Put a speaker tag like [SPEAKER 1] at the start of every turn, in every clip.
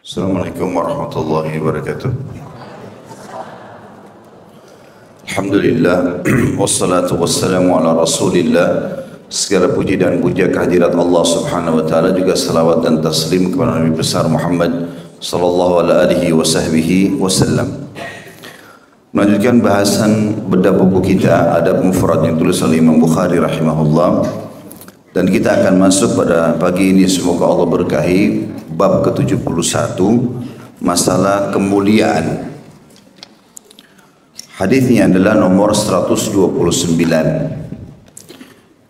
[SPEAKER 1] Assalamualaikum warahmatullahi wabarakatuh. Alhamdulillah, wassalatu wassalamu ala rasulillah. Segala puji dan puja kehadirat Allah subhanahu wa ta'ala, juga salawat dan taslim kepada Nabi besar Muhammad sallallahu alaihi wasallam. Melanjutkan bahasan bedah buku kita Adab Mufrad yang tulis oleh Imam Bukhari rahimahullah. Dan kita akan masuk pada pagi ini, semoga Allah berkahi, bab ke-71, masalah kemuliaan. Hadisnya adalah nomor 129.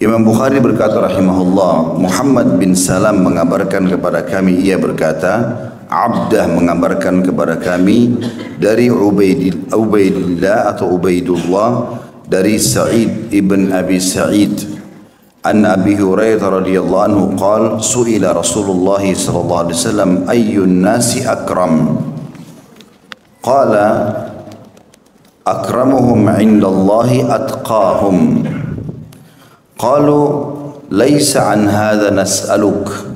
[SPEAKER 1] Imam Bukhari berkata rahimahullah, Muhammad bin Salam mengabarkan kepada kami, ia berkata, Abdah mengabarkan kepada kami dari Ubaidillah atau Ubaidullah dari Sa'id ibn Abi Sa'id an Abi Hurairah radhiyallahu anhu qala su'ila Rasulullah sallallahu alaihi wasallam ayyun nasi akram qala akramuhum 'indallahi atqahum qalu laysa 'an hadha nas'aluk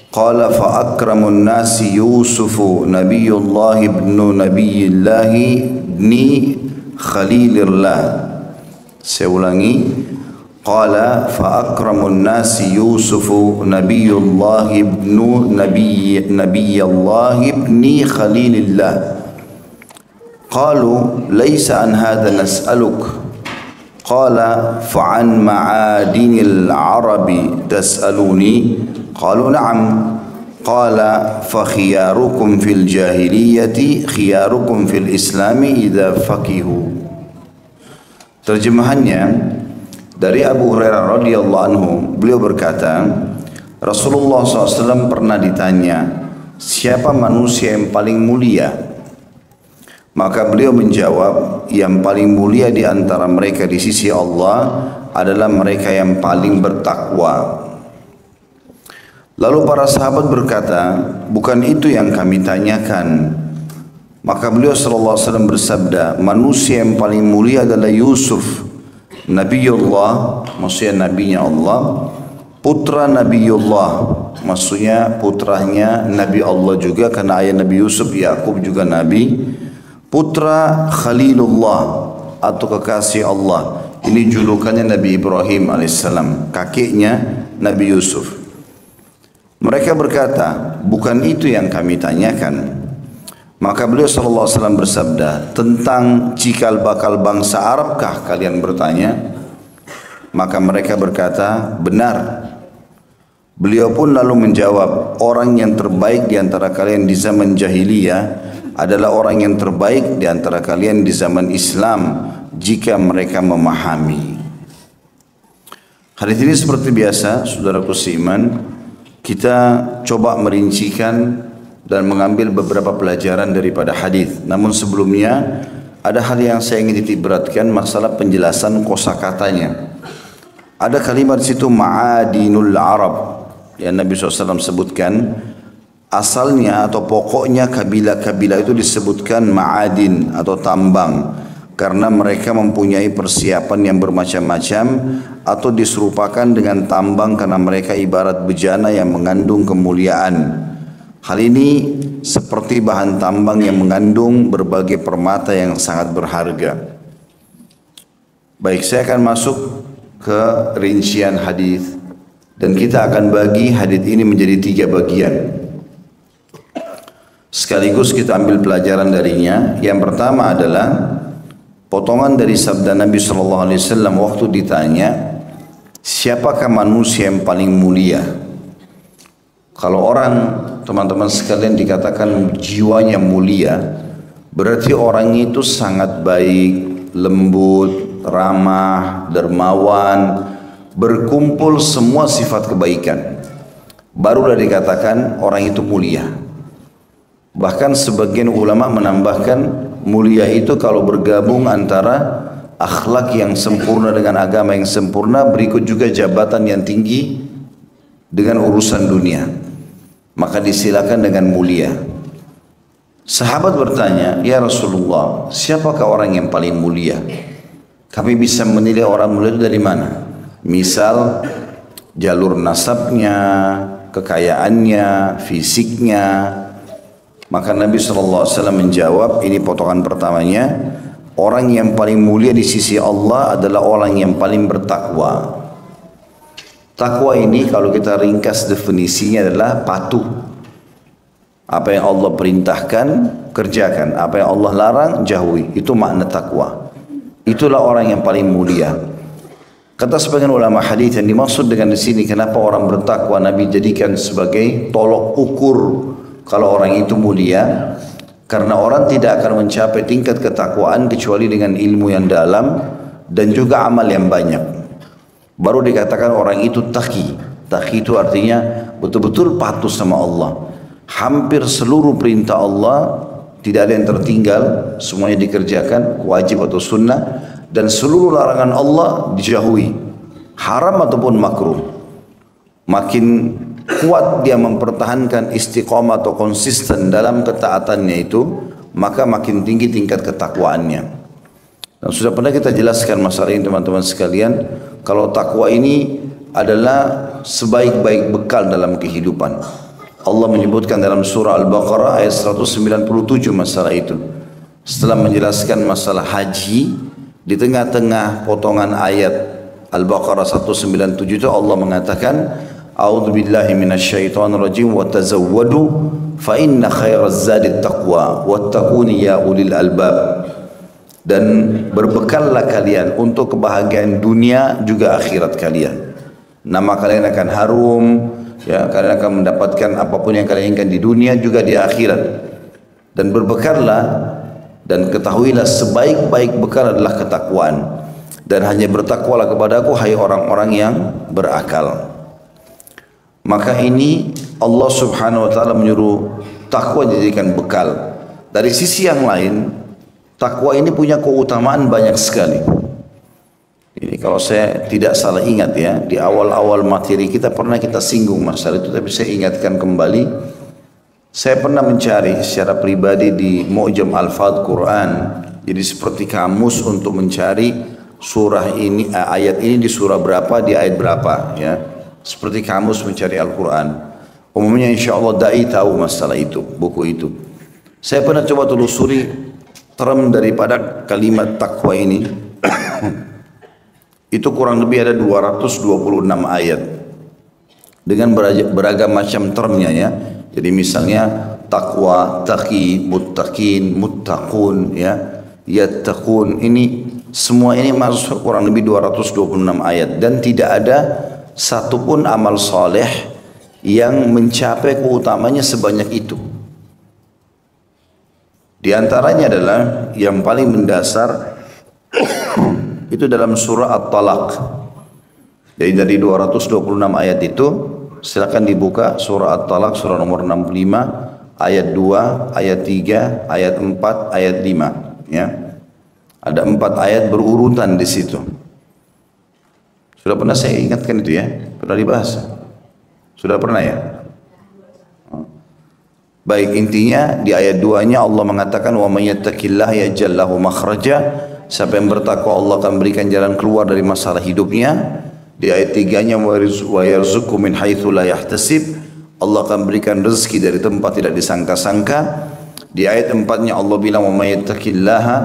[SPEAKER 1] qala fa akramun nasi Yusufu nabiyullah ibnu nabiyillah ibni khalilillah. Saya ulangi, qala fa akramun nasi Yusufu nabiyullah ibnu nabiyillah ibni khalilillah. قالوا ليس عن هذا نسألك قال فعن معادن العرب تسألوني قالوا نعم قال فخياركم في الجاهلية خياركم في الإسلام إذا فقهوا. Terjemahannya dari Abu Hurairah radhiyallahu anhu, beliau berkata, Rasulullah SAW pernah ditanya, siapa manusia yang paling mulia? Maka beliau menjawab, yang paling mulia di antara mereka di sisi Allah adalah mereka yang paling bertakwa. Lalu para sahabat berkata, bukan itu yang kami tanyakan. Maka beliau sallallahu alaihi wasallam bersabda, manusia yang paling mulia adalah Yusuf, Nabiullah, maksudnya nabinya Allah, putra Nabiullah, maksudnya putranya Nabi Allah juga, karena ayah Nabi Yusuf, Yakub juga nabi, putra Khalilullah atau kekasih Allah. Ini julukannya Nabi Ibrahim alaihissalam, kakeknya Nabi Yusuf. Mereka berkata, bukan itu yang kami tanyakan. Maka beliau sallallahu alaihi wasallam bersabda, tentang cikal bakal bangsa Arabkah kalian bertanya? Maka mereka berkata, benar. Beliau pun lalu menjawab, orang yang terbaik di antara kalian di zaman jahiliyah adalah orang yang terbaik di antara kalian di zaman Islam jika mereka memahami. Hadis ini seperti biasa, saudaraku seiman, kita coba merincikan dan mengambil beberapa pelajaran daripada hadis. Namun sebelumnya ada hal yang saya ingin titik beratkan, masalah penjelasan kosakatanya. Ada kalimat di situ ma'adinul Arab yang Nabi SAW sebutkan. Asalnya atau pokoknya kabilah-kabilah itu disebutkan ma'adin atau tambang karena mereka mempunyai persiapan yang bermacam-macam atau diserupakan dengan tambang karena mereka ibarat bejana yang mengandung kemuliaan. Hal ini seperti bahan tambang yang mengandung berbagai permata yang sangat berharga. Baik, saya akan masuk ke rincian hadis dan kita akan bagi hadis ini menjadi 3 bagian. Sekaligus kita ambil pelajaran darinya. Yang pertama adalah potongan dari sabda Nabi sallallahu alaihi wasallam waktu ditanya, siapakah manusia yang paling mulia? Kalau orang, teman-teman sekalian, dikatakan jiwanya mulia, berarti orang itu sangat baik, lembut, ramah, dermawan, berkumpul semua sifat kebaikan. Barulah dikatakan orang itu mulia. Bahkan sebagian ulama menambahkan mulia itu kalau bergabung antara akhlak yang sempurna dengan agama yang sempurna, berikut juga jabatan yang tinggi dengan urusan dunia, maka disilakan dengan mulia. Sahabat bertanya, ya Rasulullah, siapakah orang yang paling mulia? Kami bisa menilai orang mulia itu dari mana? Misal jalur nasabnya, kekayaannya, fisiknya. Maka Nabi SAW menjawab, ini potongan pertamanya, orang yang paling mulia di sisi Allah adalah orang yang paling bertakwa. Takwa ini kalau kita ringkas definisinya adalah patuh. Apa yang Allah perintahkan, kerjakan. Apa yang Allah larang, jauhi. Itu makna takwa. Itulah orang yang paling mulia. Kata sebagian ulama hadis yang dimaksud dengan di sini, kenapa orang bertakwa Nabi jadikan sebagai tolok ukur kalau orang itu mulia, karena orang tidak akan mencapai tingkat ketakwaan kecuali dengan ilmu yang dalam dan juga amal yang banyak. Baru dikatakan orang itu taqi. Taqi itu artinya betul-betul patuh sama Allah. Hampir seluruh perintah Allah tidak ada yang tertinggal, semuanya dikerjakan, wajib atau sunnah, dan seluruh larangan Allah dijauhi, haram ataupun makruh. Makin kuat dia mempertahankan istiqomah atau konsisten dalam ketaatannya itu, maka makin tinggi tingkat ketakwaannya. Dan sudah pernah kita jelaskan masalah ini teman-teman sekalian, kalau takwa ini adalah sebaik-baik bekal dalam kehidupan. Allah menyebutkan dalam surah Al-Baqarah ayat 197 masalah itu. Setelah menjelaskan masalah haji, di tengah-tengah potongan ayat Al-Baqarah 197 itu Allah mengatakan, A'udzu billahi minasyaitonir rajim wa tazawwadu fa inna khairaz zadit taqwa wattaquni ya ulil albab. Dan berbekallah kalian untuk kebahagiaan dunia juga akhirat kalian. Nama kalian akan harum, ya, kalian akan mendapatkan apapun yang kalian inginkan di dunia juga di akhirat. Dan berbekallah dan ketahuilah sebaik-baik bekal adalah ketakwaan. Dan hanya bertakwalah kepadaku hai orang-orang yang berakal. Maka ini Allah Subhanahu wa taala menyuruh takwa dijadikan bekal. Dari sisi yang lain, takwa ini punya keutamaan banyak sekali. Ini kalau saya tidak salah ingat ya, di awal-awal materi kita pernah kita singgung masalah itu, tapi saya ingatkan kembali. Saya pernah mencari secara pribadi di Mu'jam Alfaz Quran, jadi seperti kamus untuk mencari surah ini, ayat ini di surah berapa, di ayat berapa, ya. Seperti kamus mencari Al-Quran. Umumnya insya Allah da'i tahu masalah itu, buku itu. Saya pernah coba telusuri term daripada kalimat takwa ini. Itu kurang lebih ada 226 ayat dengan beragam macam termnya ya. Jadi misalnya takwa, taqi, muttaqin, muttaqun, ya, yattaqun. Ini semua ini masuk kurang lebih 226 ayat dan tidak ada satupun amal soleh yang mencapai keutamanya sebanyak itu. Di antaranya adalah yang paling mendasar itu dalam surah At-Talaq. Jadi dari 226 ayat itu silakan dibuka surah At-Talaq, surah nomor 65, ayat 2, ayat 3, ayat 4, ayat 5, ya. Ada 4 ayat berurutan di situ. Sudah pernah saya ingatkan itu ya, pernah dibahas. Sudah pernah ya? Baik, intinya di ayat 2-nya Allah mengatakan wa may yattaqillaha yaj'al lahu makhraja. Siapa yang bertakwa Allah akan berikan jalan keluar dari masalah hidupnya. Di ayat 3-nya wa yarzuqhu min haitsu la yahtasib. Allah akan berikan rezeki dari tempat tidak disangka-sangka. Di ayat 4-nya Allah bilang wa may yattaqillaha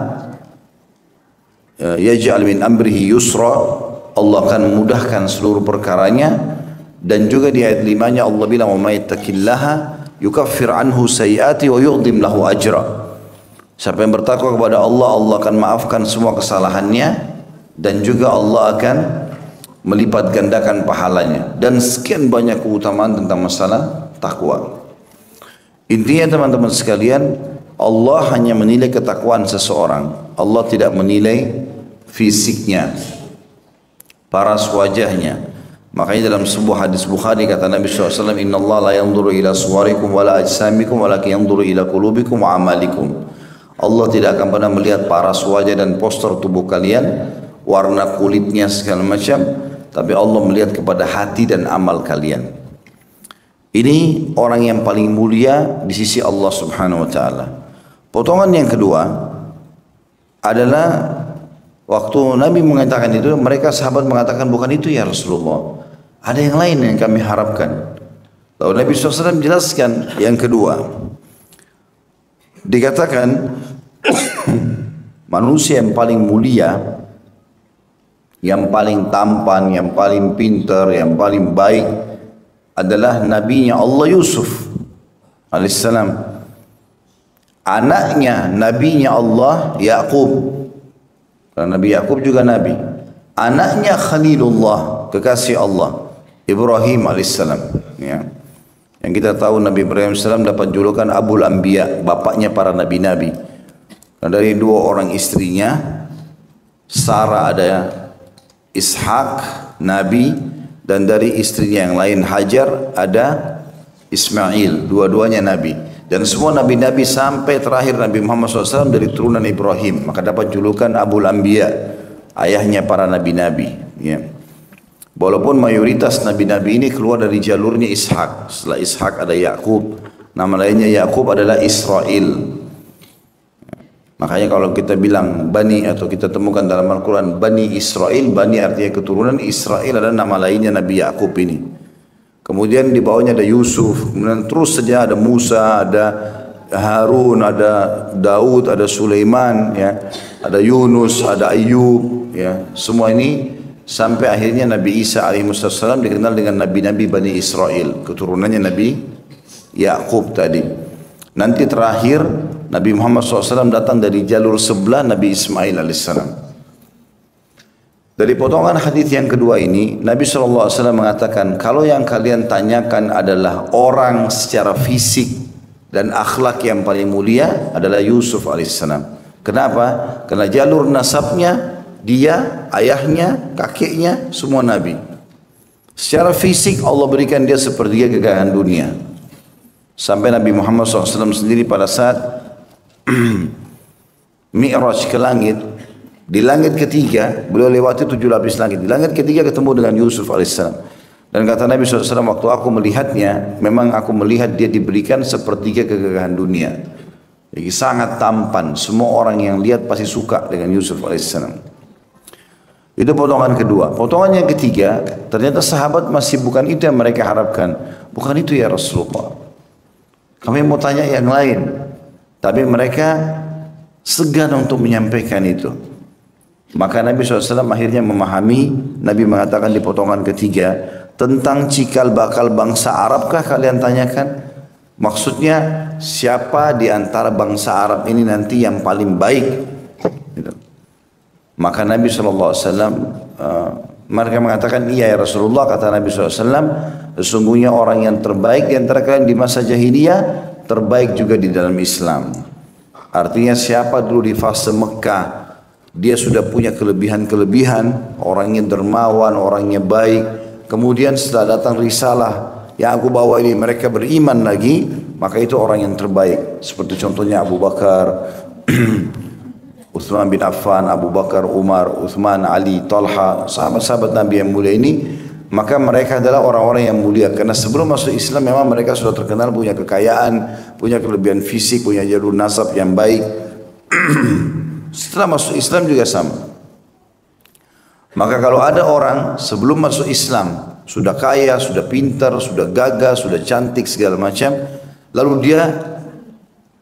[SPEAKER 1] yaj'al min amrihi yusra. Allah akan memudahkan seluruh perkaranya. Dan juga di ayat 5-nya Allah bilang wa may yattaqillaha yukaffir anhu sayyiati wa yu'dhim lahu ajra. Siapa yang bertakwa kepada Allah, Allah akan maafkan semua kesalahannya dan juga Allah akan melipat gandakan pahalanya. Dan sekian banyak keutamaan tentang masalah takwa. Intinya teman-teman sekalian, Allah hanya menilai ketakwaan seseorang. Allah tidak menilai fisiknya, paras wajahnya. Makanya dalam sebuah hadis Bukhari kata Nabi SAW, Inna Allah la yanzuru ila suwarikum wa la ajsamikum walakin yanzuru ila qulubikum wa amalikum. Allah tidak akan pernah melihat paras wajah dan postur tubuh kalian, warna kulitnya segala macam, tapi Allah melihat kepada hati dan amal kalian. Ini orang yang paling mulia di sisi Allah Subhanahu wa taala. Potongan yang kedua adalah waktu Nabi mengatakan itu, mereka sahabat mengatakan bukan itu ya Rasulullah. Ada yang lain yang kami harapkan. Lalu Nabi SAW menjelaskan yang kedua. Dikatakan manusia yang paling mulia, yang paling tampan, yang paling pintar, yang paling baik adalah nabinya Allah Yusuf alaihissalam. Anaknya nabinya Allah Yaqub. Karena Nabi Yaqub juga nabi. Anaknya Khalilullah, kekasih Allah, Ibrahim alaihissalam. Ya. Yang kita tahu Nabi Ibrahim alaihissalam dapat julukan Abul Anbiya, bapaknya para nabi-nabi. Dan dari dua orang istrinya, Sarah ada Ishak, nabi, dan dari istrinya yang lain Hajar ada Ismail, dua-duanya nabi. Dan semua nabi-nabi sampai terakhir Nabi Muhammad SAW dari turunan Ibrahim, maka dapat julukan Abul Anbiya, ayahnya para nabi-nabi. Ya. Walaupun mayoritas nabi-nabi ini keluar dari jalurnya Ishak. Setelah Ishak ada Yakub, nama lainnya Yakub adalah Israel. Makanya kalau kita bilang Bani atau kita temukan dalam Al-Quran Bani Israel, Bani artinya keturunan, Israel adalah nama lainnya Nabi Yakub ini. Kemudian di bawahnya ada Yusuf, kemudian terus saja ada Musa, ada Harun, ada Daud, ada Sulaiman, ya, ada Yunus, ada Ayub, ya. Semua ini sampai akhirnya Nabi Isa alaihissalam dikenal dengan Nabi-Nabi Bani Israel, keturunannya Nabi Yakub tadi. Nanti terakhir Nabi Muhammad SAW datang dari jalur sebelah Nabi Ismail alaihissalam. Dari potongan hadis yang kedua ini, Nabi SAW mengatakan, kalau yang kalian tanyakan adalah orang secara fisik dan akhlak yang paling mulia adalah Yusuf alaihissalam. Kenapa? Karena jalur nasabnya, dia, ayahnya, kakeknya, semua Nabi. Secara fisik Allah berikan dia sepertiga kekayaan dunia. Sampai Nabi Muhammad SAW sendiri pada saat Mi'raj ke langit, di langit ketiga, beliau lewati 7 lapis langit. Di langit ketiga ketemu dengan Yusuf alaihissalam. Dan kata Nabi SAW, waktu aku melihatnya, memang aku melihat dia diberikan sepertiga kegagahan dunia. Jadi sangat tampan. Semua orang yang lihat pasti suka dengan Yusuf alaihissalam. Itu potongan kedua. Potongan yang ketiga, ternyata sahabat masih bukan itu yang mereka harapkan. Bukan itu ya Rasulullah. Kami mau tanya yang lain. Tapi mereka segan untuk menyampaikan itu. Maka Nabi SAW akhirnya memahami, Nabi mengatakan di potongan ketiga, tentang cikal bakal bangsa Arabkah kalian tanyakan? Maksudnya siapa di antara bangsa Arab ini nanti yang paling baik? Gitu. Maka Nabi SAW, mereka mengatakan, iya ya Rasulullah, kata Nabi SAW, sesungguhnya orang yang terbaik di antara kalian di masa jahiliyah, terbaik juga di dalam Islam. Artinya siapa dulu di fase Mekah, dia sudah punya kelebihan-kelebihan, orangnya dermawan, orangnya baik. Kemudian setelah datang risalah yang aku bawa ini, mereka beriman lagi, maka itu orang yang terbaik. Seperti contohnya Abu Bakar, Uthman bin Affan, Abu Bakar, Umar, Uthman, Ali, Talha, sahabat-sahabat Nabi yang mulia ini. Maka mereka adalah orang-orang yang mulia. Karena sebelum masuk Islam memang mereka sudah terkenal punya kekayaan, punya kelebihan fisik, punya jalur nasab yang baik. Setelah masuk Islam juga sama. Maka kalau ada orang sebelum masuk Islam sudah kaya, sudah pintar, sudah gagah, sudah cantik segala macam, lalu dia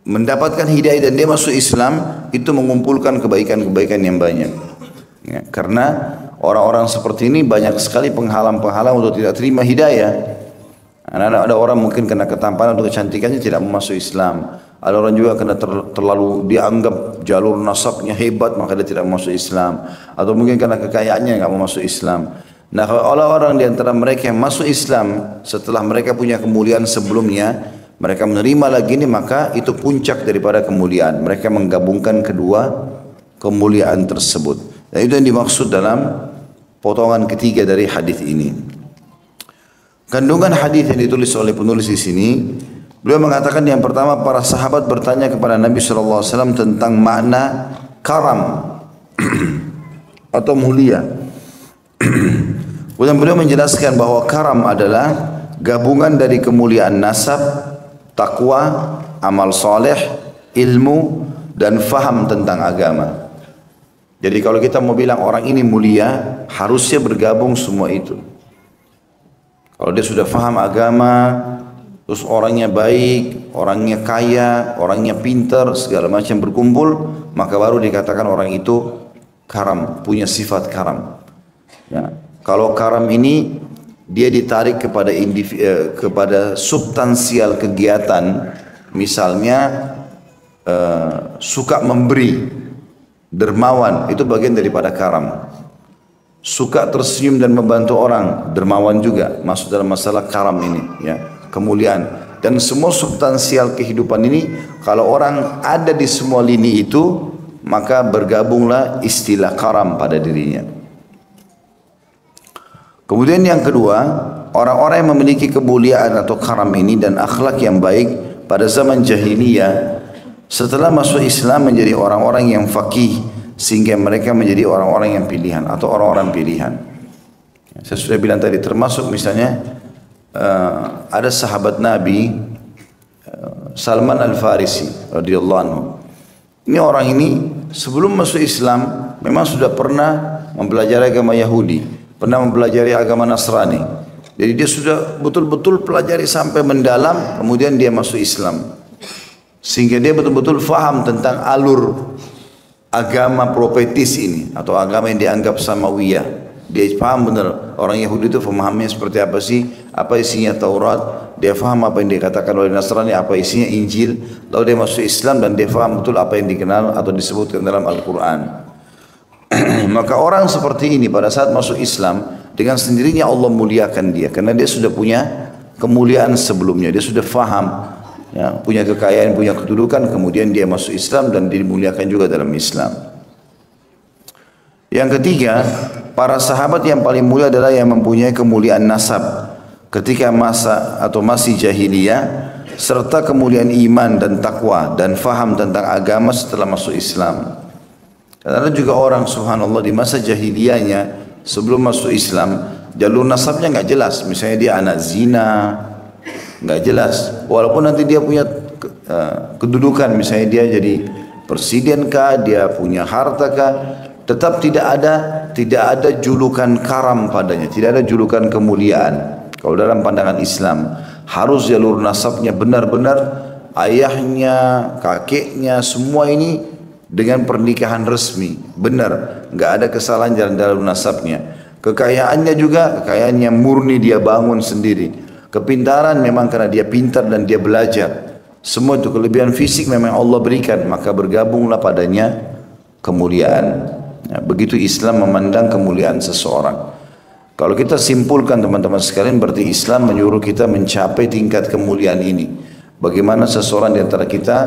[SPEAKER 1] mendapatkan hidayah dan dia masuk Islam, itu mengumpulkan kebaikan-kebaikan yang banyak. Ya, karena orang-orang seperti ini banyak sekali penghalang-penghalang untuk tidak terima hidayah. Ada orang mungkin kena ketampanan atau kecantikannya tidak mau masuk Islam. Ada orang juga kena terlalu dianggap jalur nasabnya hebat, maka dia tidak masuk Islam. Atau mungkin karena kekayaannya nggak mau masuk Islam. Nah, kalau orang-orang di antara mereka yang masuk Islam setelah mereka punya kemuliaan sebelumnya, mereka menerima lagi ini, maka itu puncak daripada kemuliaan. Mereka menggabungkan kedua kemuliaan tersebut. Dan itu yang dimaksud dalam potongan ketiga dari hadis ini. Kandungan hadis yang ditulis oleh penulis di sini, beliau mengatakan yang pertama, para sahabat bertanya kepada Nabi SAW tentang makna karam atau mulia. Kemudian beliau menjelaskan bahwa karam adalah gabungan dari kemuliaan nasab, takwa, amal soleh, ilmu, dan faham tentang agama. Jadi kalau kita mau bilang orang ini mulia, harusnya bergabung semua itu. Kalau dia sudah faham agama, terus orangnya baik, orangnya kaya, orangnya pintar, segala macam berkumpul, maka baru dikatakan orang itu karam, punya sifat karam. Ya. Kalau karam ini dia ditarik kepada kepada substansial kegiatan, misalnya suka memberi, dermawan, itu bagian daripada karam. Suka tersenyum dan membantu orang, dermawan juga masuk dalam masalah karam ini, ya, kemuliaan. Dan semua substansial kehidupan ini, kalau orang ada di semua lini itu, maka bergabunglah istilah karam pada dirinya. Kemudian yang kedua, orang-orang yang memiliki kemuliaan atau karam ini dan akhlak yang baik pada zaman jahiliyah, setelah masuk Islam menjadi orang-orang yang faqih, sehingga mereka menjadi orang-orang yang pilihan atau orang-orang pilihan. Saya sudah bilang tadi, termasuk misalnya ada sahabat Nabi Salman Al-Farisi radhiyallahu anhu. Ini orang ini sebelum masuk Islam memang sudah pernah mempelajari agama Yahudi, pernah mempelajari agama Nasrani. Jadi dia sudah betul-betul pelajari sampai mendalam, kemudian dia masuk Islam. Sehingga dia betul-betul faham tentang alur agama profetis ini atau agama yang dianggap samawiyah. Dia paham benar, orang Yahudi itu pemahamnya seperti apa sih, apa isinya Taurat, dia faham apa yang dikatakan oleh Nasrani, apa isinya Injil, lalu dia masuk Islam dan dia faham betul apa yang dikenal atau disebutkan dalam Al-Quran. Maka orang seperti ini pada saat masuk Islam, dengan sendirinya Allah muliakan dia karena dia sudah punya kemuliaan sebelumnya, dia sudah faham, ya, punya kekayaan, punya kedudukan, kemudian dia masuk Islam dan dimuliakan juga dalam Islam. Yang ketiga, para sahabat yang paling mulia adalah yang mempunyai kemuliaan nasab ketika masa atau masih jahiliyah, serta kemuliaan iman dan takwa dan faham tentang agama setelah masuk Islam. Dan ada juga orang subhanallah di masa jahiliyahnya sebelum masuk Islam, jalur nasabnya nggak jelas, misalnya dia anak zina, nggak jelas, walaupun nanti dia punya kedudukan, misalnya dia jadi presiden kah, dia punya harta kah, tetap tidak ada julukan karam padanya, tidak ada julukan kemuliaan. Kalau dalam pandangan Islam harus jalur nasabnya benar-benar ayahnya, kakeknya, semua ini dengan pernikahan resmi, benar, nggak ada kesalahan dalam jalur nasabnya. Kekayaannya juga kekayaan yang murni dia bangun sendiri. Kepintaran memang karena dia pintar dan dia belajar. Semua itu kelebihan fisik memang Allah berikan, maka bergabunglah padanya kemuliaan. Ya, begitu Islam memandang kemuliaan seseorang. Kalau kita simpulkan teman-teman sekalian, berarti Islam menyuruh kita mencapai tingkat kemuliaan ini. Bagaimana seseorang di antara kita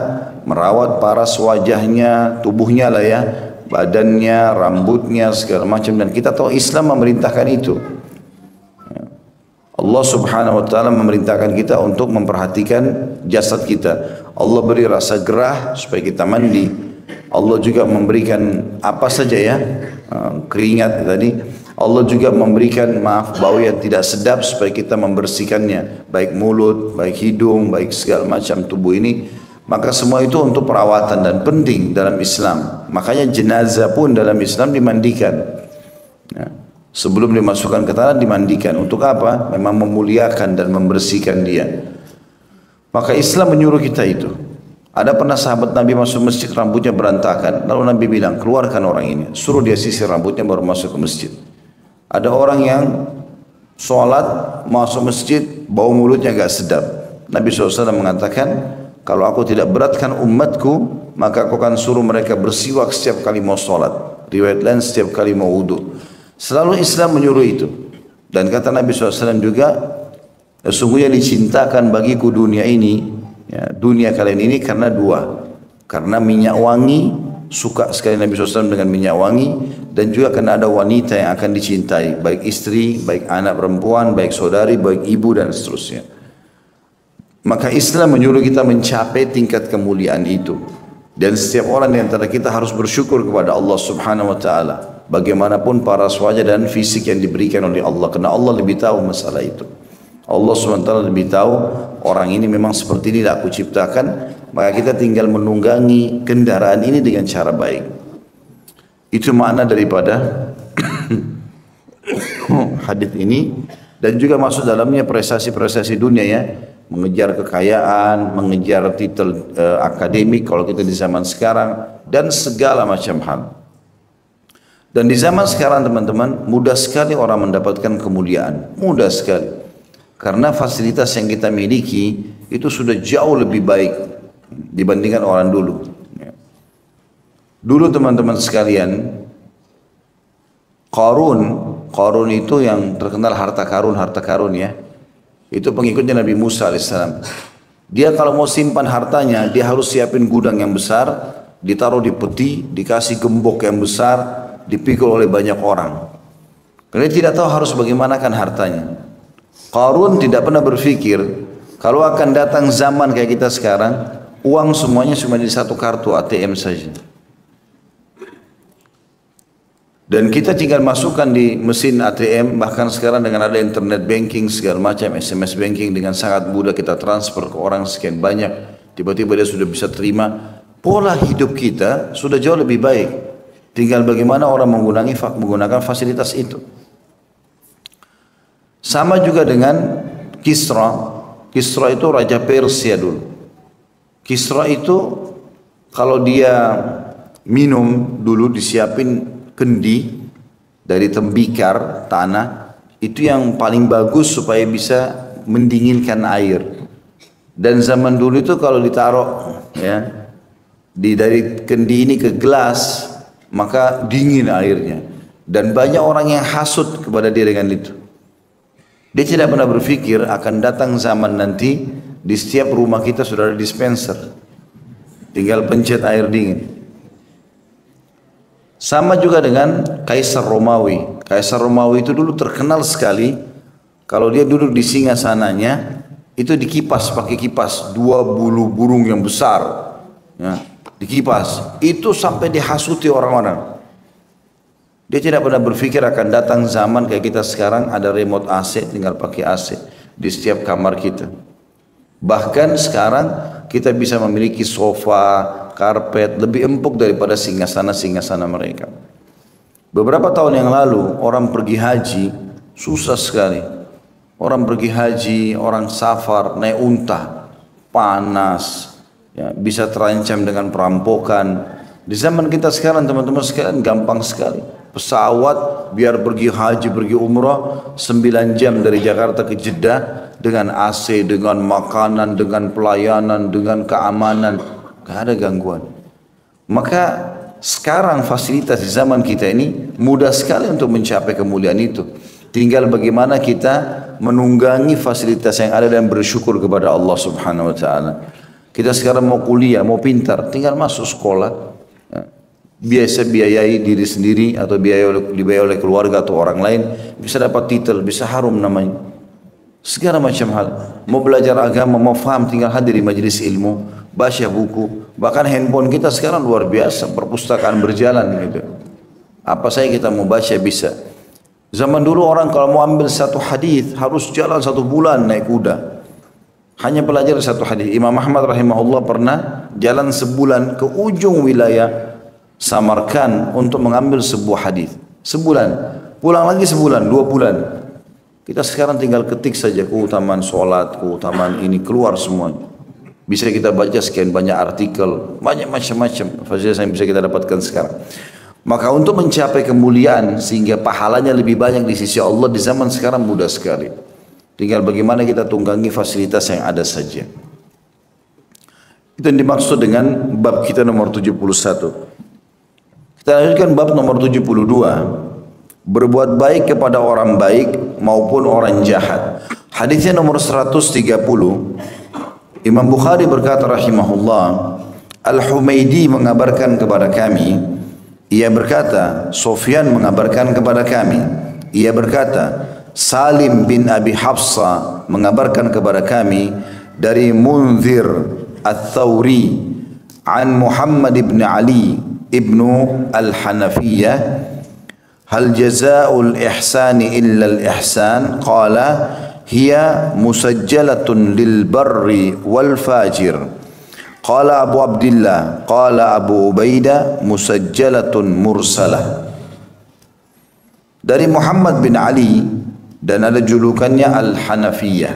[SPEAKER 1] merawat paras wajahnya, tubuhnya lah ya, badannya, rambutnya, segala macam. Dan kita tahu Islam memerintahkan itu. Allah subhanahu wa ta'ala memerintahkan kita untuk memperhatikan jasad kita. Allah beri rasa gerah supaya kita mandi. Allah juga memberikan apa saja ya, keringat tadi. Allah juga memberikan bau yang tidak sedap supaya kita membersihkannya, baik mulut, baik hidung, baik segala macam tubuh ini. Maka semua itu untuk perawatan dan penting dalam Islam. Makanya jenazah pun dalam Islam dimandikan. Ya. Sebelum dimasukkan ke tanah dimandikan. Untuk apa? Memang memuliakan dan membersihkan dia. Maka Islam menyuruh kita itu. Ada pernah sahabat Nabi masuk masjid, rambutnya berantakan. Lalu Nabi bilang, keluarkan orang ini. Suruh dia sisir rambutnya baru masuk ke masjid. Ada orang yang sholat, masuk masjid, bau mulutnya gak sedap. Nabi SAW mengatakan, kalau aku tidak beratkan umatku, maka aku akan suruh mereka bersiwak setiap kali mau sholat. Riwayat lain setiap kali mau wudu. Selalu Islam menyuruh itu. Dan kata Nabi SAW juga, sesungguhnya dicintakan bagiku dunia ini, ya, dunia kalian ini karena dua. Karena minyak wangi, suka sekali Nabi SAW dengan minyak wangi, dan juga karena ada wanita yang akan dicintai, baik istri, baik anak perempuan, baik saudari, baik ibu, dan seterusnya. Maka Islam menyuruh kita mencapai tingkat kemuliaan itu. Dan setiap orang di antara kita harus bersyukur kepada Allah Subhanahu wa Ta'ala. Bagaimanapun paras wajah dan fisik yang diberikan oleh Allah, karena Allah lebih tahu masalah itu. Allah Subhanahu wa Ta'ala lebih tahu orang ini memang seperti ini aku ciptakan, maka kita tinggal menunggangi kendaraan ini dengan cara baik. Itu makna daripada hadis ini, dan juga masuk dalamnya prestasi-prestasi dunia ya. mengejar kekayaan, mengejar titel akademik kalau kita di zaman sekarang, dan segala macam hal. Dan di zaman sekarang teman-teman, mudah sekali orang mendapatkan kemuliaan, mudah sekali. Karena fasilitas yang kita miliki itu sudah jauh lebih baik dibandingkan orang dulu. Dulu teman-teman sekalian, Qarun itu yang terkenal harta karun ya. Itu pengikutnya Nabi Musa alaihissalam. Dia kalau mau simpan hartanya, dia harus siapin gudang yang besar, ditaruh di peti, dikasih gembok yang besar, dipikul oleh banyak orang. Karena dia tidak tahu harus bagaimanakan hartanya. Qarun tidak pernah berpikir kalau akan datang zaman kayak kita sekarang, uang semuanya cuma di satu kartu ATM saja. Dan kita tinggal masukkan di mesin ATM, bahkan sekarang dengan ada internet banking segala macam, SMS banking dengan sangat mudah kita transfer ke orang sekian banyak, tiba-tiba dia sudah bisa terima. Pola hidup kita sudah jauh lebih baik. Tinggal bagaimana orang menggunakan fasilitas itu. Sama juga dengan Kisra. Kisra itu Raja Persia dulu. Kisra itu kalau dia minum dulu disiapin kendi dari tembikar tanah, itu yang paling bagus supaya bisa mendinginkan air. Dan zaman dulu itu kalau ditaruh ya dari kendi ini ke gelas, maka dingin airnya. Dan banyak orang yang hasut kepada dia dengan itu. Dia tidak pernah berpikir akan datang zaman nanti di setiap rumah kita sudah ada dispenser, tinggal pencet air dingin. Sama juga dengan Kaisar Romawi. Kaisar Romawi itu dulu terkenal sekali. Kalau dia duduk di singgasananya, itu dikipas pakai kipas, 2 bulu burung yang besar, ya, dikipas. Itu sampai dihasuti orang-orang. Dia tidak pernah berpikir akan datang zaman kayak kita sekarang ada remote AC, tinggal pakai AC di setiap kamar kita. Bahkan sekarang kita bisa memiliki sofa, karpet lebih empuk daripada singgasana mereka. Beberapa tahun yang lalu orang pergi haji susah sekali. Orang pergi haji, orang safar naik unta, panas, ya, bisa terancam dengan perampokan. Di zaman kita sekarang teman-teman sekalian gampang sekali. Pesawat biar pergi haji, pergi umrah 9 jam dari Jakarta ke Jeddah dengan AC, dengan makanan, dengan pelayanan, dengan keamanan. Gak ada gangguan. Maka sekarang fasilitas di zaman kita ini mudah sekali untuk mencapai kemuliaan itu. Tinggal bagaimana kita menunggangi fasilitas yang ada dan bersyukur kepada Allah Subhanahu wa taala. Kita sekarang mau kuliah, mau pintar, tinggal masuk sekolah. Biasa biayai diri sendiri atau dibiayai oleh keluarga atau orang lain, bisa dapat titel, bisa harum namanya. Segala macam hal. Mau belajar agama, mau faham, tinggal hadir di majelis ilmu, baca buku. Bahkan handphone kita sekarang luar biasa, perpustakaan berjalan gitu. Apa saja kita mau baca bisa. Zaman dulu orang kalau mau ambil satu hadis harus jalan 1 bulan naik kuda. Hanya belajar satu hadis. Imam Ahmad rahimahullah pernah jalan sebulan ke ujung wilayah Samarkand untuk mengambil sebuah hadis. Sebulan. Pulang lagi sebulan, 2 bulan. Kita sekarang tinggal ketik saja keutamaan sholat, keutamaan ini keluar semuanya. Bisa kita baca sekian banyak artikel, banyak macam-macam fasilitas yang bisa kita dapatkan sekarang. Maka untuk mencapai kemuliaan sehingga pahalanya lebih banyak di sisi Allah di zaman sekarang mudah sekali. Tinggal bagaimana kita tunggangi fasilitas yang ada saja. Itu yang dimaksud dengan bab kita nomor 71. Kita lanjutkan bab nomor 72. Berbuat baik kepada orang baik maupun orang jahat. Hadisnya nomor 130. Imam Bukhari berkata rahimahullah, Al-Humaydi mengabarkan kepada kami, ia berkata, Sufyan mengabarkan kepada kami, ia berkata, Salim bin Abi Hafsa mengabarkan kepada kami dari Munzir Al-Thawri an Muhammad ibn Ali ibnu Al-Hanafiyah, hal jazaa'ul ihsani illa al-ihsan? Qala hiya musajjalatun lil barri wal fajir. Qala Abu Abdullah, qala Abu Ubaidah musajjalatun mursalah. Dari Muhammad bin Ali dan ada julukannya Al-Hanafiyah.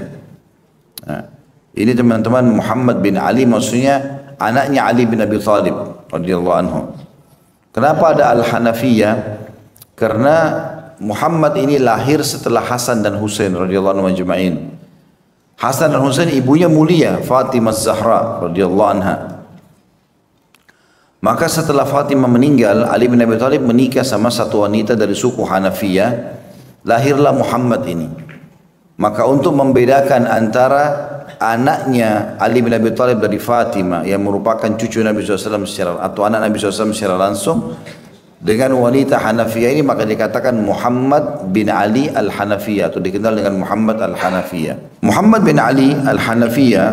[SPEAKER 1] Ini teman-teman Muhammad bin Ali maksudnya anaknya Ali bin Abi Thalib radhiyallahu anhu. Kenapa ada Al-Hanafiyah? Karena Muhammad ini lahir setelah Hasan dan Husain radhiyallahu anhu majma'in. Hasan dan Husain ibunya mulia Fatimah Zahra radhiyallahu anha. Maka setelah Fatimah meninggal, Ali bin Abi Thalib menikah sama satu wanita dari suku Hanafiyah, lahirlah Muhammad ini. Maka untuk membedakan antara anaknya Ali bin Abi Thalib dari Fatimah yang merupakan cucu Nabi SAW atau anak Nabi SAW secara langsung dengan wanita Hanafiyah ini, maka dikatakan Muhammad bin Ali Al-Hanafiyah atau dikenal dengan Muhammad Al-Hanafiyah. Muhammad bin Ali Al-Hanafiyah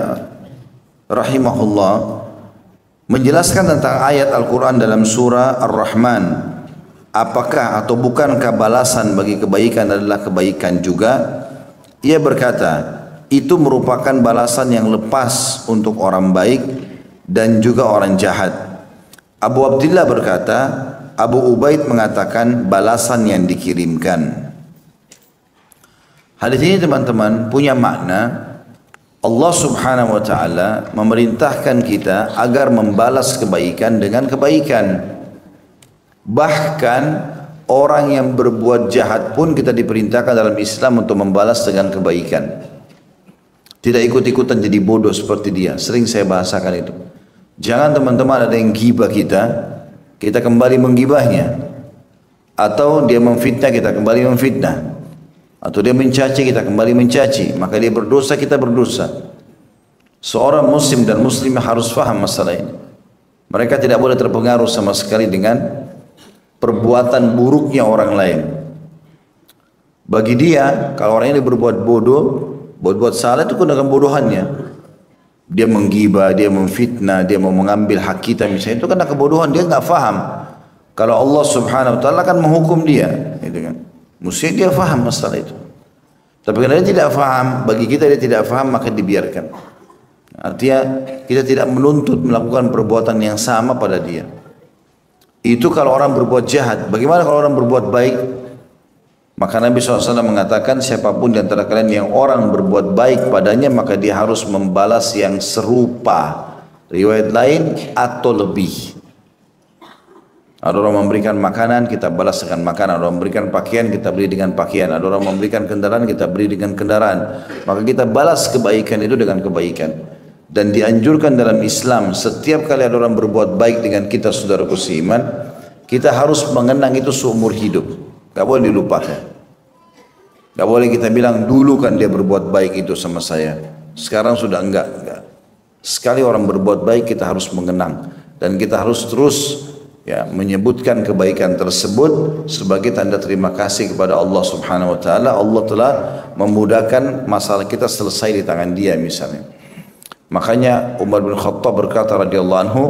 [SPEAKER 1] rahimahullah menjelaskan tentang ayat Al-Quran dalam surah Ar-Rahman. Apakah atau bukankah balasan bagi kebaikan adalah kebaikan juga? Ia berkata, itu merupakan balasan yang lepas untuk orang baik dan juga orang jahat. Abu Abdillah berkata, Abu Ubaid mengatakan balasan yang dikirimkan. Hadis ini teman-teman punya makna. Allah subhanahu wa ta'ala memerintahkan kita agar membalas kebaikan dengan kebaikan. Bahkan orang yang berbuat jahat pun kita diperintahkan dalam Islam untuk membalas dengan kebaikan. Tidak ikut-ikutan jadi bodoh seperti dia. Sering saya bahasakan itu. Jangan teman-teman ada yang gibah kita kembali menggibahnya. Atau dia memfitnah, kita kembali memfitnah. Atau dia mencaci, kita kembali mencaci. Maka dia berdosa, kita berdosa. Seorang muslim dan muslimah harus faham masalah ini. Mereka tidak boleh terpengaruh sama sekali dengan perbuatan buruknya orang lain. Bagi dia, kalau orang ini berbuat bodoh, buat salah itu dengan bodohannya. Dia menggibah, dia memfitnah, dia mau mengambil hak kita misalnya, itu karena kebodohan, dia nggak faham. Kalau Allah subhanahu wa ta'ala kan menghukum dia, gitu kan. Mesti dia faham masalah itu. Tapi karena dia tidak faham, bagi kita dia tidak faham, maka dibiarkan. Artinya kita tidak menuntut melakukan perbuatan yang sama pada dia. Itu kalau orang berbuat jahat. Bagaimana kalau orang berbuat baik? Maka Nabi SAW mengatakan siapapun di antara kalian yang orang berbuat baik padanya, maka dia harus membalas yang serupa. Riwayat lain atau lebih. Ada orang memberikan makanan, kita balas dengan makanan. Ada orang memberikan pakaian, kita beri dengan pakaian. Ada orang memberikan kendaraan, kita beri dengan kendaraan. Maka kita balas kebaikan itu dengan kebaikan. Dan dianjurkan dalam Islam, setiap kali ada orang berbuat baik dengan kita, saudaraku seiman, kita harus mengenang itu seumur hidup. Gak boleh dilupakan. Gak boleh kita bilang dulu kan dia berbuat baik itu sama saya, sekarang sudah enggak. Sekali orang berbuat baik kita harus mengenang. Dan kita harus terus menyebutkan kebaikan tersebut sebagai tanda terima kasih kepada Allah subhanahu wa ta'ala. Allah telah memudahkan masalah kita selesai di tangan dia misalnya. Makanya Umar bin Khattab berkata radhiyallahu anhu,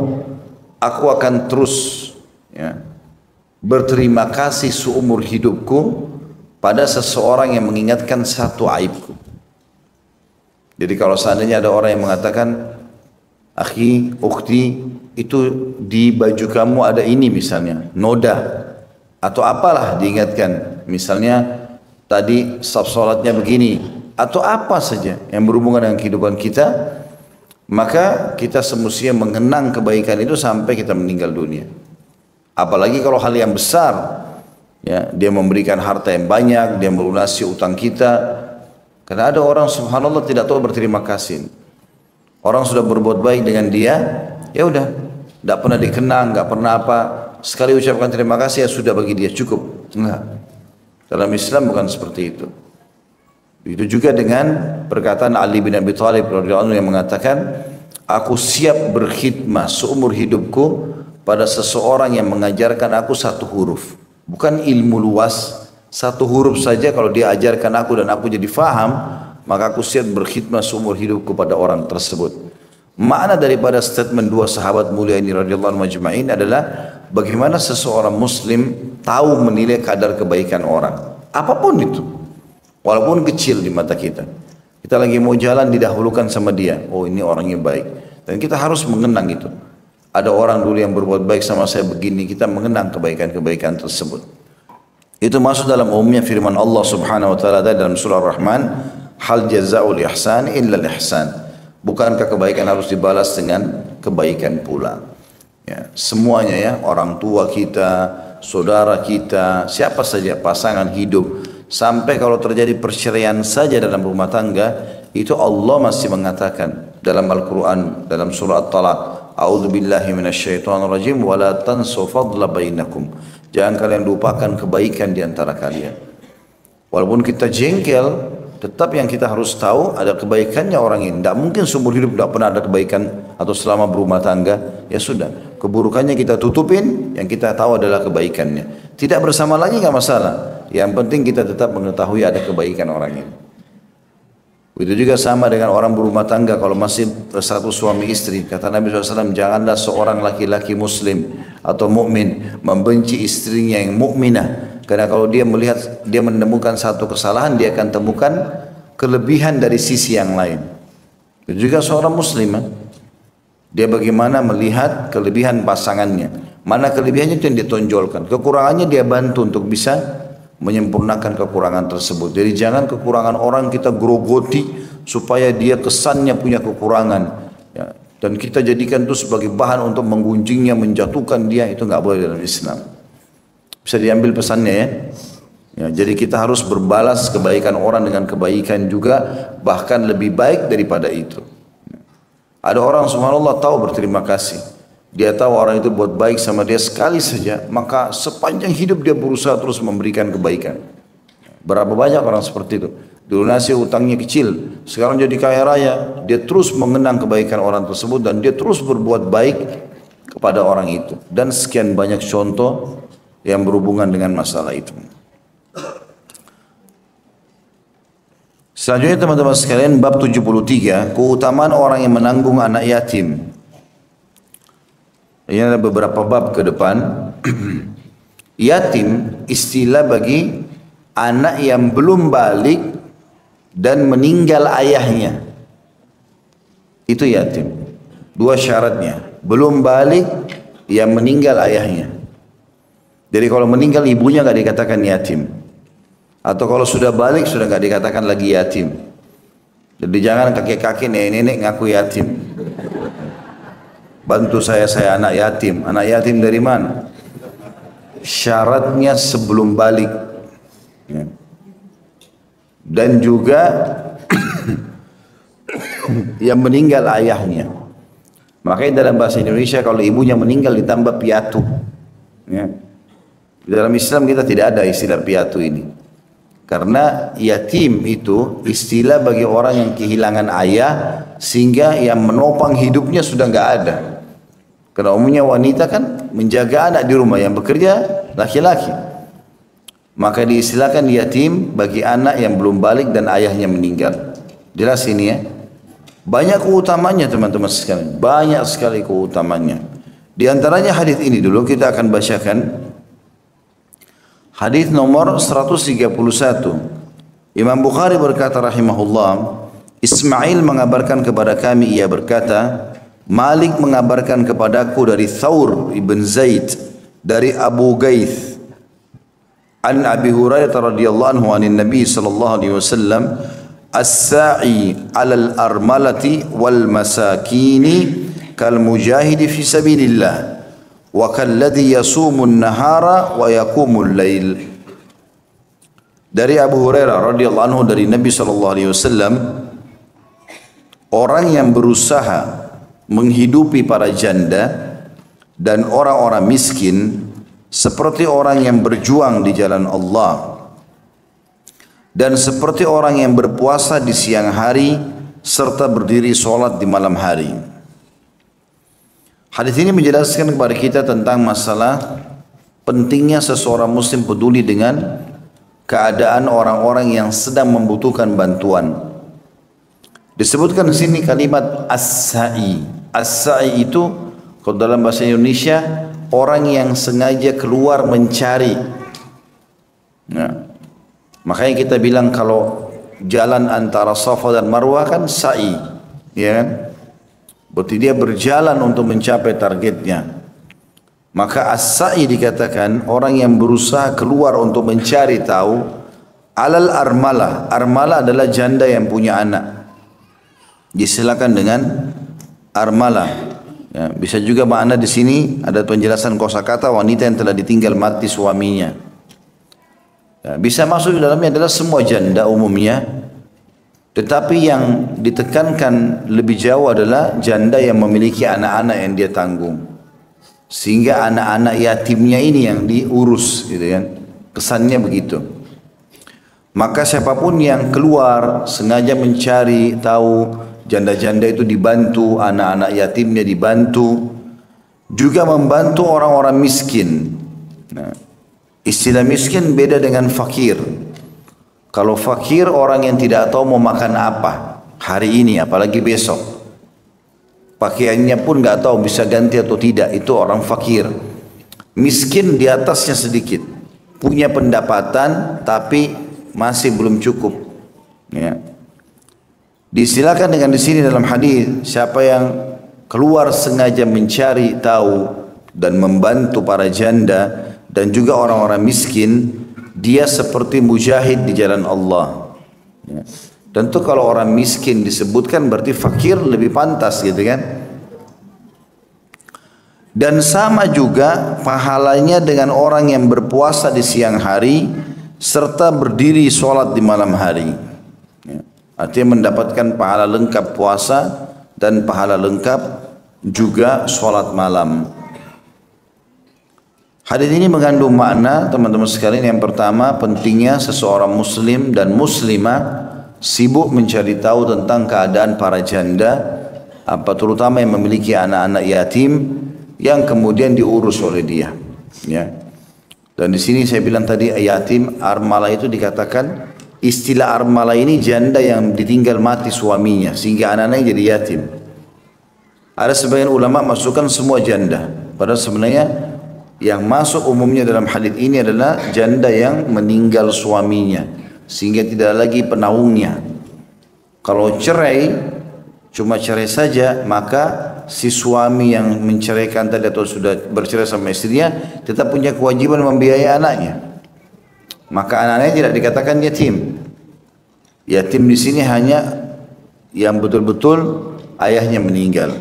[SPEAKER 1] aku akan terus berterima kasih seumur hidupku pada seseorang yang mengingatkan satu aibku. Jadi kalau seandainya ada orang yang mengatakan, akhi, ukhti, itu di baju kamu ada ini misalnya, noda, atau apalah diingatkan. Misalnya tadi saf salatnya begini, atau apa saja yang berhubungan dengan kehidupan kita, maka kita semestinya mengenang kebaikan itu sampai kita meninggal dunia. Apalagi kalau hal yang besar, dia memberikan harta yang banyak, dia melunasi utang kita. Karena ada orang subhanallah tidak tahu berterima kasih. Orang sudah berbuat baik dengan dia, ya udah, tidak pernah dikenang, nggak pernah apa. Sekali ucapkan terima kasih ya sudah bagi dia cukup. Enggak. Dalam Islam bukan seperti itu. Itu juga dengan perkataan Ali bin Abi Thalib radhiyallahu anhu yang mengatakan, aku siap berkhidmah seumur hidupku pada seseorang yang mengajarkan aku satu huruf. Bukan ilmu luas, satu huruf saja kalau dia ajarkan aku dan aku jadi faham, maka aku siap berkhidmah seumur hidupku pada orang tersebut. Makna daripada statement dua sahabat mulia ini radhiyallahu anhum majma'in adalah bagaimana seseorang muslim tahu menilai kadar kebaikan orang. Apapun itu. Walaupun kecil di mata kita. Kita lagi mau jalan didahulukan sama dia. Oh ini orangnya baik. Dan kita harus mengenang itu. Ada orang dulu yang berbuat baik sama saya begini. Kita mengenang kebaikan-kebaikan tersebut. Itu masuk dalam umumnya firman Allah subhanahu wa ta'ala dalam surah Ar-Rahman. Hal jaza'ul ihsan illa ihsan. Bukankah kebaikan harus dibalas dengan kebaikan pula? Ya, semuanya ya, orang tua kita, saudara kita, siapa saja pasangan hidup, sampai kalau terjadi perceraian saja dalam rumah tangga, itu Allah masih mengatakan dalam Al-Quran, dalam surah At-Talaq, A'udzu billahi minasyaitonir rajim wa la tansu fadla bainakum. Jangan kalian lupakan kebaikan di antara kalian. Walaupun kita jengkel, tetap yang kita harus tahu ada kebaikannya orang ini. Tidak mungkin seumur hidup tidak pernah ada kebaikan atau selama berumah tangga. Ya sudah, keburukannya kita tutupin, yang kita tahu adalah kebaikannya. Tidak bersama lagi nggak masalah. Yang penting kita tetap mengetahui ada kebaikan orang ini. Itu juga sama dengan orang berumah tangga. Kalau masih satu suami istri, kata Nabi SAW, janganlah seorang laki-laki muslim atau mukmin membenci istrinya yang mukminah. Karena kalau dia melihat, dia menemukan satu kesalahan, dia akan temukan kelebihan dari sisi yang lain. Itu juga seorang muslimah, dia bagaimana melihat kelebihan pasangannya. Mana kelebihannya itu yang ditonjolkan, kekurangannya dia bantu untuk bisa menyempurnakan kekurangan tersebut. Jadi jangan kekurangan orang kita grogoti supaya dia kesannya punya kekurangan, ya. Dan kita jadikan itu sebagai bahan untuk menggunjingnya, menjatuhkan dia, itu nggak boleh dalam Islam. Bisa diambil pesannya ya. Ya, jadi kita harus berbalas kebaikan orang dengan kebaikan juga, bahkan lebih baik daripada itu. Ada orang subhanallah tahu berterima kasih. Dia tahu orang itu buat baik sama dia sekali saja, maka sepanjang hidup dia berusaha terus memberikan kebaikan. Berapa banyak orang seperti itu. Dilunasi utangnya kecil, sekarang jadi kaya raya, dia terus mengenang kebaikan orang tersebut dan dia terus berbuat baik kepada orang itu. Dan sekian banyak contoh yang berhubungan dengan masalah itu. Selanjutnya teman-teman sekalian, bab 73, keutamaan orang yang menanggung anak yatim. Ini ada beberapa bab ke depan. Yatim istilah bagi anak yang belum balik dan meninggal ayahnya. Itu yatim. Dua syaratnya, belum balik, yang meninggal ayahnya. Jadi kalau meninggal ibunya nggak dikatakan yatim. Atau kalau sudah balik sudah nggak dikatakan lagi yatim. Jadi jangan kakek-kakek nenek-nenek ngaku yatim. Bantu saya anak yatim. Anak yatim dari mana? Syaratnya sebelum balik. Ya. Dan juga yang meninggal ayahnya. Makanya dalam bahasa Indonesia kalau ibunya meninggal ditambah piatu. Ya. Dalam Islam kita tidak ada istilah piatu ini. Karena yatim itu istilah bagi orang yang kehilangan ayah sehingga yang menopang hidupnya sudah nggak ada. Karena umumnya wanita kan menjaga anak di rumah, yang bekerja laki-laki. Maka diistilahkan yatim bagi anak yang belum balik dan ayahnya meninggal. Jelas ini ya. Banyak keutamanya teman-teman sekalian. Banyak sekali keutamanya. Di antaranya hadis ini dulu kita akan bacakan. Hadis nomor 131. Imam Bukhari berkata rahimahullah, Ismail mengabarkan kepada kami, ia berkata, Malik mengabarkan kepadaku dari Thawr ibn Zaid, dari Abu Gaith, an Abi Hurairah radhiyallahu anhu anin Nabi sallallahu alaihi wasallam, as-sa'i 'alal armalati wal masakini kal mujahidi fi sabilillah wa kalladhi yasumun nahara wa yaqumul lail. Dari Abu Hurairah radhiyallahu anhu dari Nabi sallallahu alaihi wasallam, orang yang berusaha menghidupi para janda dan orang-orang miskin seperti orang yang berjuang di jalan Allah dan seperti orang yang berpuasa di siang hari serta berdiri sholat di malam hari. Hadis ini menjelaskan kepada kita tentang masalah pentingnya seseorang muslim peduli dengan keadaan orang-orang yang sedang membutuhkan bantuan. Disebutkan di sini kalimat as-sa'i. As-sa'i itu kalau dalam bahasa Indonesia orang yang sengaja keluar mencari. Nah, makanya kita bilang kalau jalan antara Safa dan Marwah kan sa'i, ya kan? Berarti dia berjalan untuk mencapai targetnya. Maka as-sa'i dikatakan orang yang berusaha keluar untuk mencari tahu alal armalah. Armalah adalah janda yang punya anak. disilakan dengan armalah. Ya, bisa juga makna di sini ada penjelasan kosakata wanita yang telah ditinggal mati suaminya. Ya, bisa masuk di dalamnya adalah semua janda umumnya. Tetapi yang ditekankan lebih jauh adalah janda yang memiliki anak-anak yang dia tanggung. Sehingga anak-anak yatimnya ini yang diurus, gitu kan. Kesannya begitu. Maka siapapun yang keluar sengaja mencari tahu janda-janda itu dibantu, anak-anak yatimnya dibantu, juga membantu orang-orang miskin. Nah, istilah miskin beda dengan fakir. Kalau fakir orang yang tidak tahu mau makan apa hari ini, apalagi besok. Pakaiannya pun nggak tahu bisa ganti atau tidak, itu orang fakir. Miskin di atasnya sedikit, punya pendapatan tapi masih belum cukup. Ya. Disilakan dengan di sini dalam hadis, siapa yang keluar sengaja mencari tahu dan membantu para janda dan juga orang-orang miskin, dia seperti mujahid di jalan Allah. Ya. Tentu kalau orang miskin disebutkan berarti fakir lebih pantas, gitu kan. Dan sama juga pahalanya dengan orang yang berpuasa di siang hari serta berdiri sholat di malam hari. Ya. Artinya mendapatkan pahala lengkap puasa dan pahala lengkap juga sholat malam. Hadis ini mengandung makna teman-teman sekalian. Yang pertama, pentingnya seseorang muslim dan muslimah sibuk mencari tahu tentang keadaan para janda, terutama yang memiliki anak-anak yatim yang kemudian diurus oleh dia. Ya. Dan di sini saya bilang tadi yatim, armala itu dikatakan, istilah armala ini janda yang ditinggal mati suaminya sehingga anak-anaknya jadi yatim. Ada sebagian ulama masukkan semua janda, padahal sebenarnya yang masuk umumnya dalam hadis ini adalah janda yang meninggal suaminya sehingga tidak lagi penaungnya. Kalau cerai, cuma cerai saja, maka si suami yang menceraikan tadi atau sudah bercerai sama istrinya tetap punya kewajiban membiayai anaknya. Maka anaknya tidak dikatakan yatim. Yatim di sini hanya yang betul-betul ayahnya meninggal.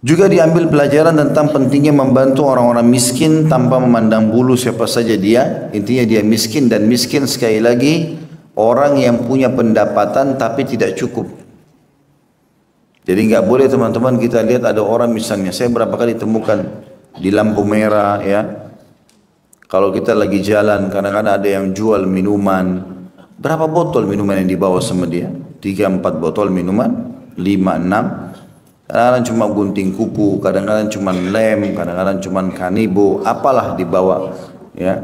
[SPEAKER 1] Juga diambil pelajaran tentang pentingnya membantu orang-orang miskin tanpa memandang bulu siapa saja dia. Intinya dia miskin, dan miskin sekali lagi orang yang punya pendapatan tapi tidak cukup. Jadi nggak boleh teman-teman kita lihat ada orang misalnya, saya berapa kali temukan di lampu merah ya. Kalau kita lagi jalan kadang-kadang ada yang jual minuman. Berapa botol minuman yang dibawa sama dia? 3-4 botol minuman, 5-6. Kadang-kadang cuma gunting kuku, kadang-kadang cuma lem, kadang-kadang cuma kanibo, apalah dibawa, ya.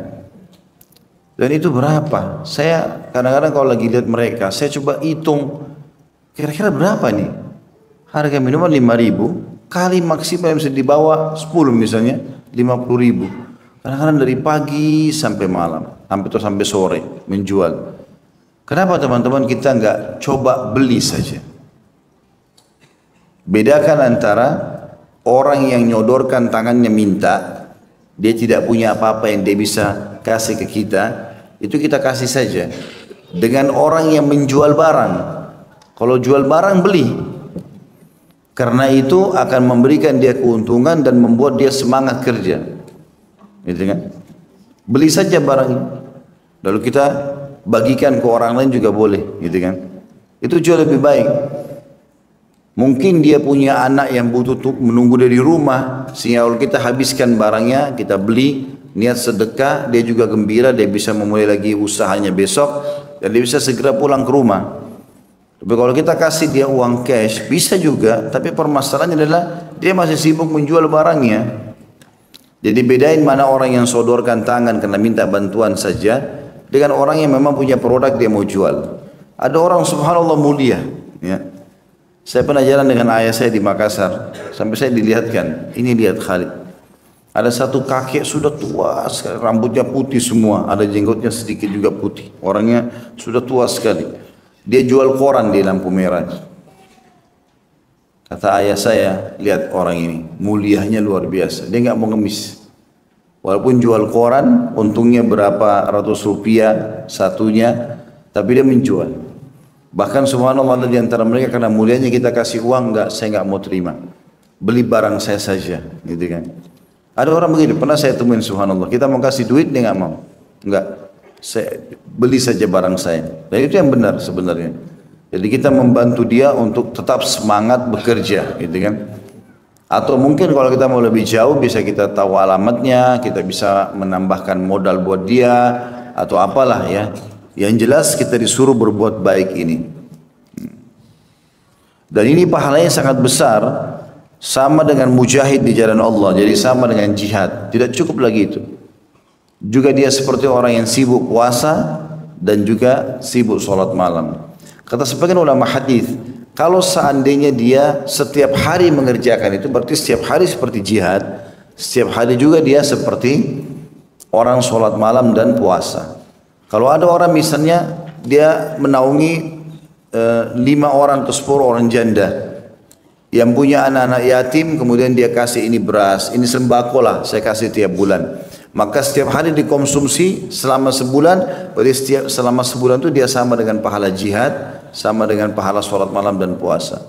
[SPEAKER 1] Dan itu berapa? Saya kadang-kadang kalau lagi lihat mereka, saya coba hitung, kira-kira berapa nih? Harga minuman 5.000, kali maksimal yang bisa dibawa 10 misalnya, 50.000. Kadang-kadang dari pagi sampai malam, sampai sore menjual. Kenapa teman-teman kita nggak coba beli saja? Bedakan antara orang yang nyodorkan tangannya minta, dia tidak punya apa-apa yang dia bisa kasih ke kita, itu kita kasih saja. Dengan orang yang menjual barang, kalau jual barang beli, karena itu akan memberikan dia keuntungan dan membuat dia semangat kerja, gitu kan? Beli saja barang, lalu kita bagikan ke orang lain juga boleh, gitu kan? Itu jauh lebih baik. Mungkin dia punya anak yang butuh menunggu dari rumah, sehingga kalau kita habiskan barangnya, kita beli, niat sedekah, dia juga gembira, dia bisa memulai lagi usahanya besok, dan dia bisa segera pulang ke rumah. Tapi kalau kita kasih dia uang cash, bisa juga, tapi permasalahannya adalah dia masih sibuk menjual barangnya. Jadi bedain mana orang yang sodorkan tangan karena minta bantuan saja, dengan orang yang memang punya produk dia mau jual. Ada orang subhanallah mulia, ya. Saya pernah jalan dengan ayah saya di Makassar, sampai saya dilihatkan, ini lihat Khalid. Ada satu kakek sudah tua sekali, rambutnya putih semua, ada jenggotnya sedikit juga putih. Orangnya sudah tua sekali. Dia jual koran di lampu merah. Kata ayah saya, lihat orang ini, mulianya luar biasa. Dia nggak mau ngemis. Walaupun jual koran, untungnya berapa ratus rupiah satunya, tapi dia menjual. Bahkan subhanallah ada di antara mereka karena mulianya kita kasih uang, enggak, saya enggak mau terima. Beli barang saya saja, gitu kan. Ada orang begini, pernah saya temuin subhanallah. Kita mau kasih duit, dia enggak mau. Enggak, saya beli saja barang saya. Dan itu yang benar sebenarnya. Jadi kita membantu dia untuk tetap semangat bekerja, gitu kan. Atau mungkin kalau kita mau lebih jauh bisa kita tahu alamatnya, kita bisa menambahkan modal buat dia atau apalah ya. Yang jelas kita disuruh berbuat baik ini. Dan ini pahalanya sangat besar, sama dengan mujahid di jalan Allah, jadi sama dengan jihad. Tidak cukup lagi itu. Juga dia seperti orang yang sibuk puasa dan juga sibuk sholat malam. Kata sebagian ulama hadis, kalau seandainya dia setiap hari mengerjakan itu, berarti setiap hari seperti jihad, setiap hari juga dia seperti orang sholat malam dan puasa. Kalau ada orang misalnya dia menaungi 5 orang atau 10 orang janda yang punya anak-anak yatim, kemudian dia kasih ini beras, ini sembako lah, saya kasih tiap bulan. Maka setiap hari dikonsumsi selama sebulan, berarti selama sebulan itu dia sama dengan pahala jihad, sama dengan pahala sholat malam dan puasa.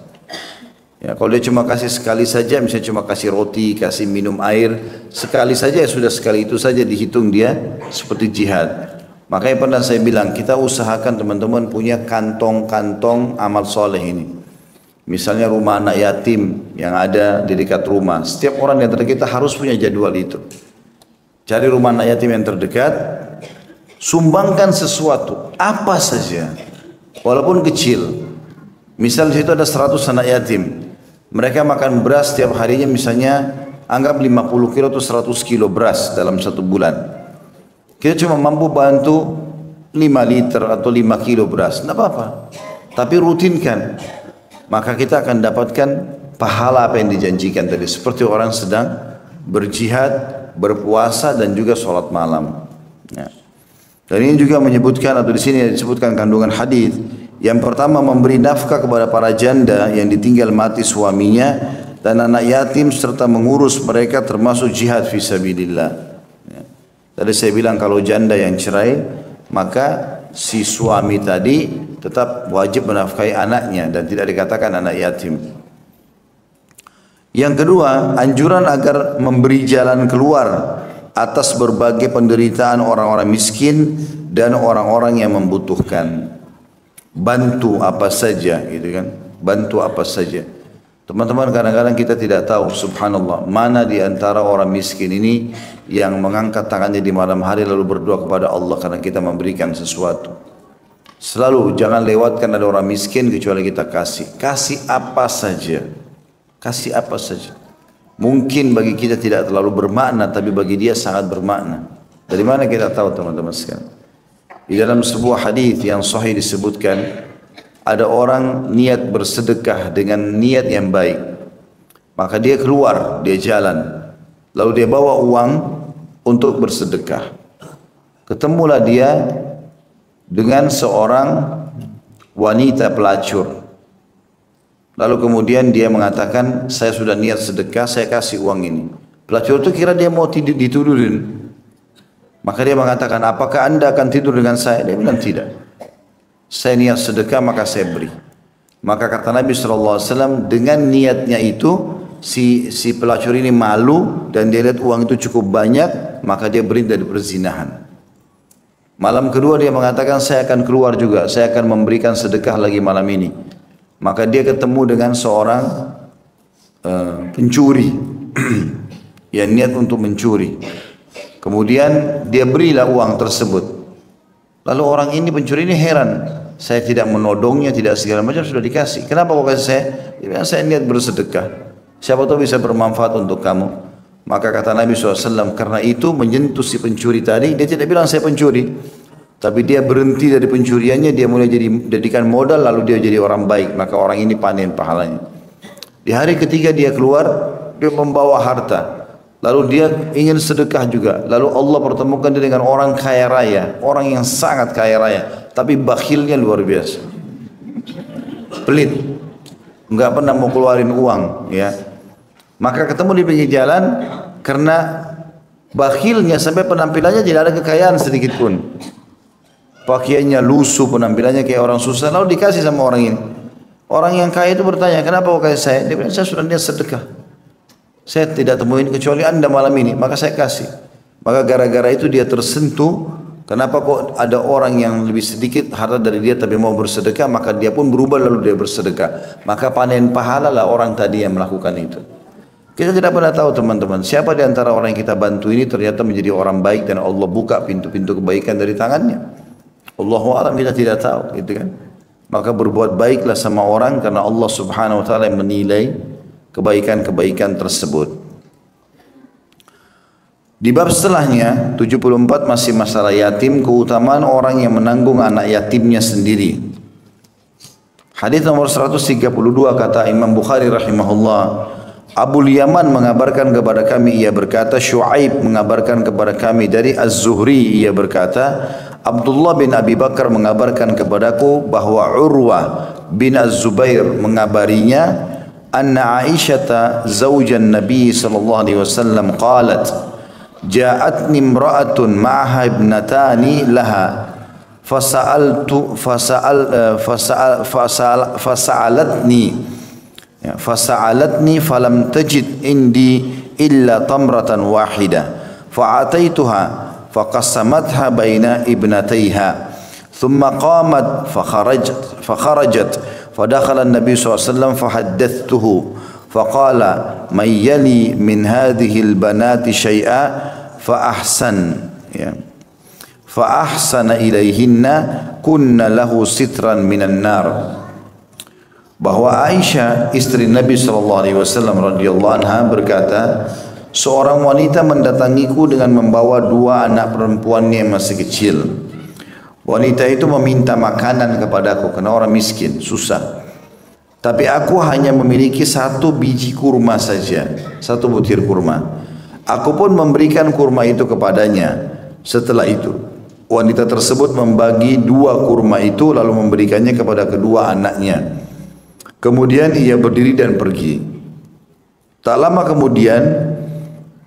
[SPEAKER 1] Ya, kalau dia cuma kasih sekali saja, misalnya cuma kasih roti, kasih minum air, sekali saja ya sudah, sekali itu saja dihitung dia seperti jihad. Makanya pernah saya bilang, kita usahakan teman-teman punya kantong-kantong amal soleh ini. Misalnya rumah anak yatim yang ada di dekat rumah, setiap orang yang terdekat kita harus punya jadwal itu. Cari rumah anak yatim yang terdekat, sumbangkan sesuatu, apa saja, walaupun kecil. Misal di situ ada 100 anak yatim, mereka makan beras setiap harinya misalnya anggap 50 kilo atau 100 kilo beras dalam satu bulan. Kita cuma mampu bantu 5 liter atau 5 kilo beras, tidak apa-apa. Tapi rutinkan, maka kita akan dapatkan pahala apa yang dijanjikan tadi. Seperti orang sedang berjihad, berpuasa dan juga sholat malam. Ya. Dan ini juga menyebutkan, atau di sini disebutkan kandungan hadis. Yang pertama, memberi nafkah kepada para janda yang ditinggal mati suaminya dan anak yatim serta mengurus mereka termasuk jihad fisabilillah. Ya. Tadi saya bilang kalau janda yang cerai, maka si suami tadi tetap wajib menafkahi anaknya dan tidak dikatakan anak yatim. Yang kedua, anjuran agar memberi jalan keluar atas berbagai penderitaan orang-orang miskin dan orang-orang yang membutuhkan. Bantu apa saja, gitu kan? Bantu apa saja. Teman-teman, kadang-kadang kita tidak tahu, subhanallah, mana di antara orang miskin ini yang mengangkat tangannya di malam hari lalu berdoa kepada Allah karena kita memberikan sesuatu. Selalu jangan lewatkan ada orang miskin kecuali kita kasih. Kasih apa saja. Kasih apa saja. Mungkin bagi kita tidak terlalu bermakna, tapi bagi dia sangat bermakna. Dari mana kita tahu teman-teman sekalian? Di dalam sebuah hadis yang sahih disebutkan, ada orang niat bersedekah dengan niat yang baik. Maka dia keluar, dia jalan. Lalu dia bawa uang untuk bersedekah. Ketemulah dia dengan seorang wanita pelacur. Lalu kemudian dia mengatakan, saya sudah niat sedekah, saya kasih uang ini. Pelacur itu kira dia mau ditudurin. Maka dia mengatakan, apakah anda akan tidur dengan saya? Dia bilang tidak. Saya niat sedekah maka saya beri. Maka kata Nabi SAW, dengan niatnya itu, si pelacur ini malu dan dia lihat uang itu cukup banyak, maka dia berhenti dari perzinahan. Malam kedua dia mengatakan, saya akan keluar juga, saya akan memberikan sedekah lagi malam ini. Maka dia ketemu dengan seorang pencuri yang niat untuk mencuri. Kemudian dia berilah uang tersebut. Lalu orang ini, pencuri ini heran. Saya tidak menodongnya, tidak segala macam, sudah dikasih. Kenapa kau kasih saya? Dia bilang, saya niat bersedekah. Siapa tahu bisa bermanfaat untuk kamu. Maka kata Nabi SAW, karena itu menyentuh si pencuri tadi, dia tidak bilang saya pencuri. Tapi dia berhenti dari pencuriannya, dia mulai jadikan modal, lalu dia jadi orang baik. Maka orang ini panen pahalanya. Di hari ketiga dia keluar, dia membawa harta. Lalu dia ingin sedekah juga. Lalu Allah pertemukan dia dengan orang kaya raya. Orang yang sangat kaya raya. Tapi bakhilnya luar biasa. Pelit. Enggak pernah mau keluarin uang. Ya. Maka ketemu di pinggir jalan. Karena bakhilnya sampai penampilannya tidak ada kekayaan sedikit pun. pakaiannya lusuh, penampilannya kayak orang susah, lalu dikasih sama orang ini. Orang yang kaya itu bertanya, kenapa kau kasih saya? Dia bilang, saya sudah niat sedekah. Saya tidak temuin kecuali anda malam ini, maka saya kasih. Maka gara-gara itu dia tersentuh, kenapa kok ada orang yang lebih sedikit harta dari dia tapi mau bersedekah, maka dia pun berubah lalu dia bersedekah. Maka panen pahala lah orang tadi yang melakukan itu. Kita tidak pernah tahu teman-teman, siapa di antara orang yang kita bantu ini ternyata menjadi orang baik dan Allah buka pintu-pintu kebaikan dari tangannya. Allahu a'lam, kita tidak tahu, gitu kan. Maka berbuat baiklah sama orang karena Allah Subhanahu wa taala yang menilai kebaikan-kebaikan tersebut. Di bab setelahnya 74 masih masalah yatim, keutamaan orang yang menanggung anak yatimnya sendiri. Hadis nomor 132 kata Imam Bukhari rahimahullah, Abu Yaman mengabarkan kepada kami, ia berkata, Syuaib mengabarkan kepada kami dari Az-Zuhri, ia berkata, Abdullah bin Abi Bakar mengabarkan kepadaku bahwa Urwah bin Az-Zubair mengabarinya, anna Aisyata zawjan Nabi sallallahu alaihi wasallam qalat, ja'atni imra'atun ma'aha ibnatani laha fasa'alatni falam tajid indi illa tamratan wahidah fa'ataituha فقسمتها بين ابنتيها ثم قامت فخرجت فدخل النبي صلى الله عليه وسلم فحدثته فقال من يلي من هذه البنات شيئا فأحسن إليهن كن له سترا من النار. Bahwa Aisyah istri Nabi SAW radhiyallahu anha berkata, seorang wanita mendatangiku dengan membawa dua anak perempuannya yang masih kecil. Wanita itu meminta makanan kepadaku karena orang miskin, susah. Tapi aku hanya memiliki satu biji kurma saja, satu butir kurma. Aku pun memberikan kurma itu kepadanya. Setelah itu, wanita tersebut membagi dua kurma itu lalu memberikannya kepada kedua anaknya. Kemudian ia berdiri dan pergi. Tak lama kemudian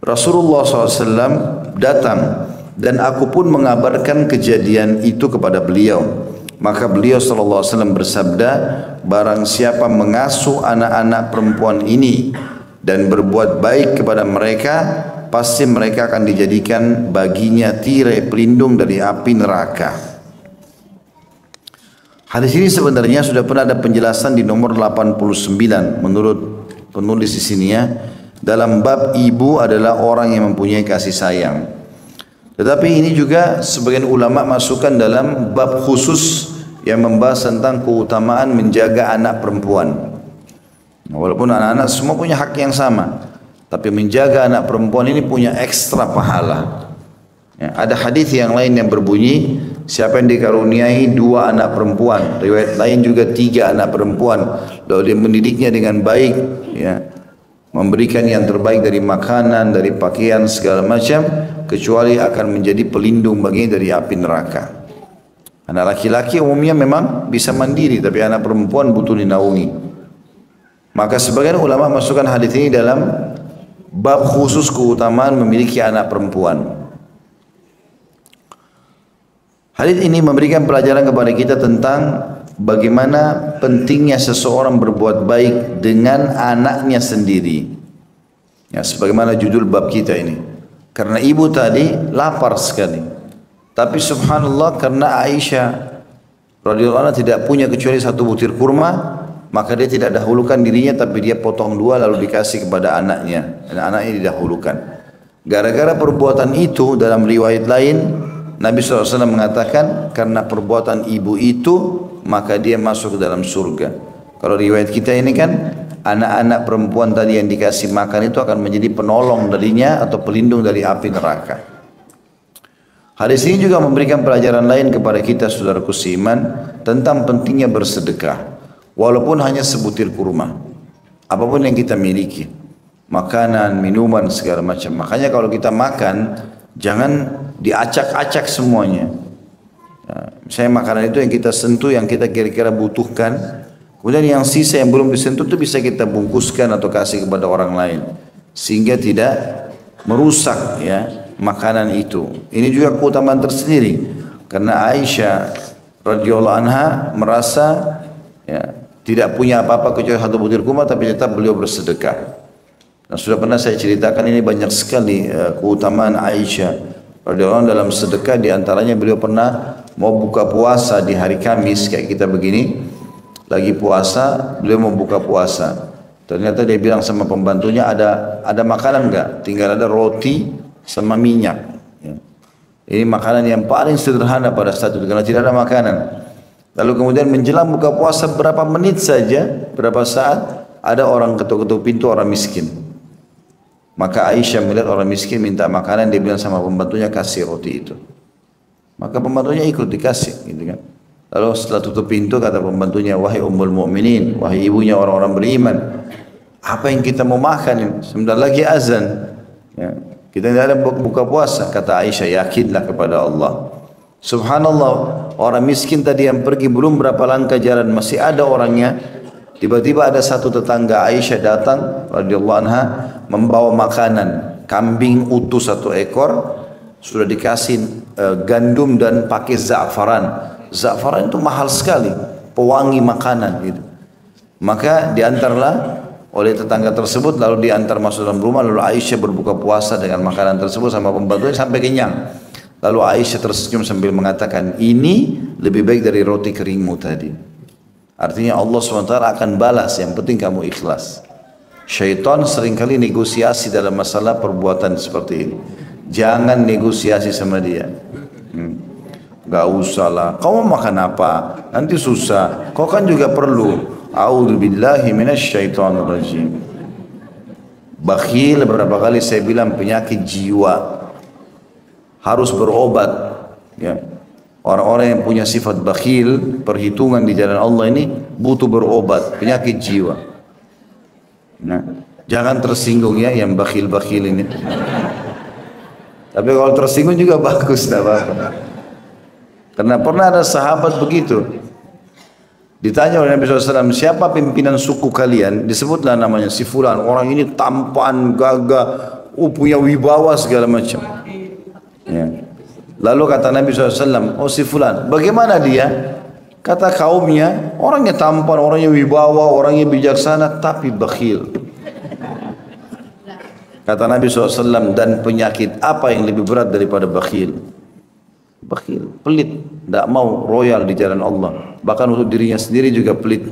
[SPEAKER 1] Rasulullah SAW datang dan aku pun mengabarkan kejadian itu kepada beliau. Maka beliau SAW bersabda, barang siapa mengasuh anak-anak perempuan ini dan berbuat baik kepada mereka, pasti mereka akan dijadikan baginya tirai pelindung dari api neraka. Hadis ini sebenarnya sudah pernah ada penjelasan di nomor 89 menurut penulis di sini ya. Dalam bab ibu adalah orang yang mempunyai kasih sayang. Tetapi ini juga sebagian ulama masukkan dalam bab khusus yang membahas tentang keutamaan menjaga anak perempuan. Walaupun anak-anak semua punya hak yang sama, tapi menjaga anak perempuan ini punya ekstra pahala. Ya, ada hadis yang lain yang berbunyi, siapa yang dikaruniai dua anak perempuan, riwayat lain juga 3 anak perempuan, lalu dia mendidiknya dengan baik, ya, memberikan yang terbaik dari makanan, dari pakaian segala macam, kecuali akan menjadi pelindung baginya dari api neraka. Anak laki-laki umumnya memang bisa mandiri, tapi anak perempuan butuh dinaungi. Maka sebagian ulama masukkan hadis ini dalam bab khusus keutamaan memiliki anak perempuan. Hadis ini memberikan pelajaran kepada kita tentang bagaimana pentingnya seseorang berbuat baik dengan anaknya sendiri. Ya, sebagaimana judul bab kita ini. Karena ibu tadi lapar sekali. Tapi subhanallah karena Aisyah radhiyallahu anha tidak punya kecuali satu butir kurma, maka dia tidak dahulukan dirinya tapi dia potong 2 lalu dikasih kepada anaknya. Dan anaknya didahulukan. Gara-gara perbuatan itu dalam riwayat lain Nabi SAW mengatakan karena perbuatan ibu itu maka dia masuk ke dalam surga. Kalau riwayat kita ini kan anak-anak perempuan tadi yang dikasih makan itu akan menjadi penolong darinya atau pelindung dari api neraka. Hadis ini juga memberikan pelajaran lain kepada kita saudaraku seiman tentang pentingnya bersedekah. Walaupun hanya sebutir kurma. Apapun yang kita miliki. Makanan, minuman, segala macam. Makanya kalau kita makan jangan diacak-acak semuanya. Misalnya makanan itu yang kita sentuh, yang kita kira-kira butuhkan. Kemudian yang sisa yang belum disentuh itu bisa kita bungkuskan atau kasih kepada orang lain. Sehingga tidak merusak ya makanan itu. Ini juga keutamaan tersendiri. Karena Aisyah radhiyallahu anha merasa ya, tidak punya apa-apa kecuali satu butir kurma, tapi tetap beliau bersedekah. Nah, sudah pernah saya ceritakan ini banyak sekali keutamaan Aisyah radhiyallahu anha dalam sedekah. Di antaranya beliau pernah mau buka puasa di hari Kamis kayak kita begini, lagi puasa, beliau mau buka puasa. Ternyata dia bilang sama pembantunya, ada makanan enggak? Tinggal ada roti sama minyak. Ya. Ini makanan yang paling sederhana pada saat itu karena tidak ada makanan. Lalu kemudian menjelang buka puasa berapa menit saja, berapa saat, ada orang ketuk-ketuk pintu, orang miskin. Maka Aisyah melihat orang miskin minta makanan, dia bilang sama pembantunya, kasih roti itu. Maka pembantunya ikut dikasih, gitu kan. Lalu setelah tutup pintu kata pembantunya, wahai ummul mu'minin, wahai ibunya orang-orang beriman, apa yang kita mau makan? Sebentar lagi azan. Ya. Kita tidak ada buka puasa. Kata Aisyah, yakinlah kepada Allah. Subhanallah, orang miskin tadi yang pergi belum berapa langkah jalan, masih ada orangnya. Tiba-tiba ada satu tetangga Aisyah datang, radhiyallahu anha, membawa makanan. Kambing utuh 1 ekor, sudah dikasih gandum dan pakai za'faran. Za'faran itu mahal sekali, pewangi makanan gitu. Maka diantarlah oleh tetangga tersebut, lalu diantar masuk dalam rumah, lalu Aisyah berbuka puasa dengan makanan tersebut sama pembantunya sampai kenyang. Lalu Aisyah tersenyum sambil mengatakan, ini lebih baik dari roti keringmu tadi. Artinya Allah SWT akan balas, yang penting kamu ikhlas. Syaitan seringkali negosiasi dalam masalah perbuatan seperti ini. Jangan negosiasi sama dia. Gak usah lah, kau mau makan apa? Nanti susah, kau kan juga perlu. A'udzubillahi minasyaitonir rajim. Bakhil beberapa kali saya bilang penyakit jiwa, harus berobat. Ya. Orang-orang yang punya sifat bakhil, perhitungan di jalan Allah ini butuh berobat, penyakit jiwa. Nah, jangan tersinggung ya yang bakhil-bakhil ini. Tapi kalau tersinggung juga bagus, tidak apa-apa. Karena pernah ada sahabat begitu. Ditanya oleh Nabi SAW, siapa pimpinan suku kalian? Disebutlah namanya, si fulan. Orang ini tampan, gagah, punya wibawa segala macam. Ya. Lalu kata Nabi SAW, oh si fulan, bagaimana dia? Kata kaumnya, orangnya tampan, orangnya wibawa, orangnya bijaksana, tapi bakhil. Kata Nabi SAW, dan penyakit apa yang lebih berat daripada bakhil? Bakhil, pelit, tidak mau royal di jalan Allah. Bahkan untuk dirinya sendiri juga pelit.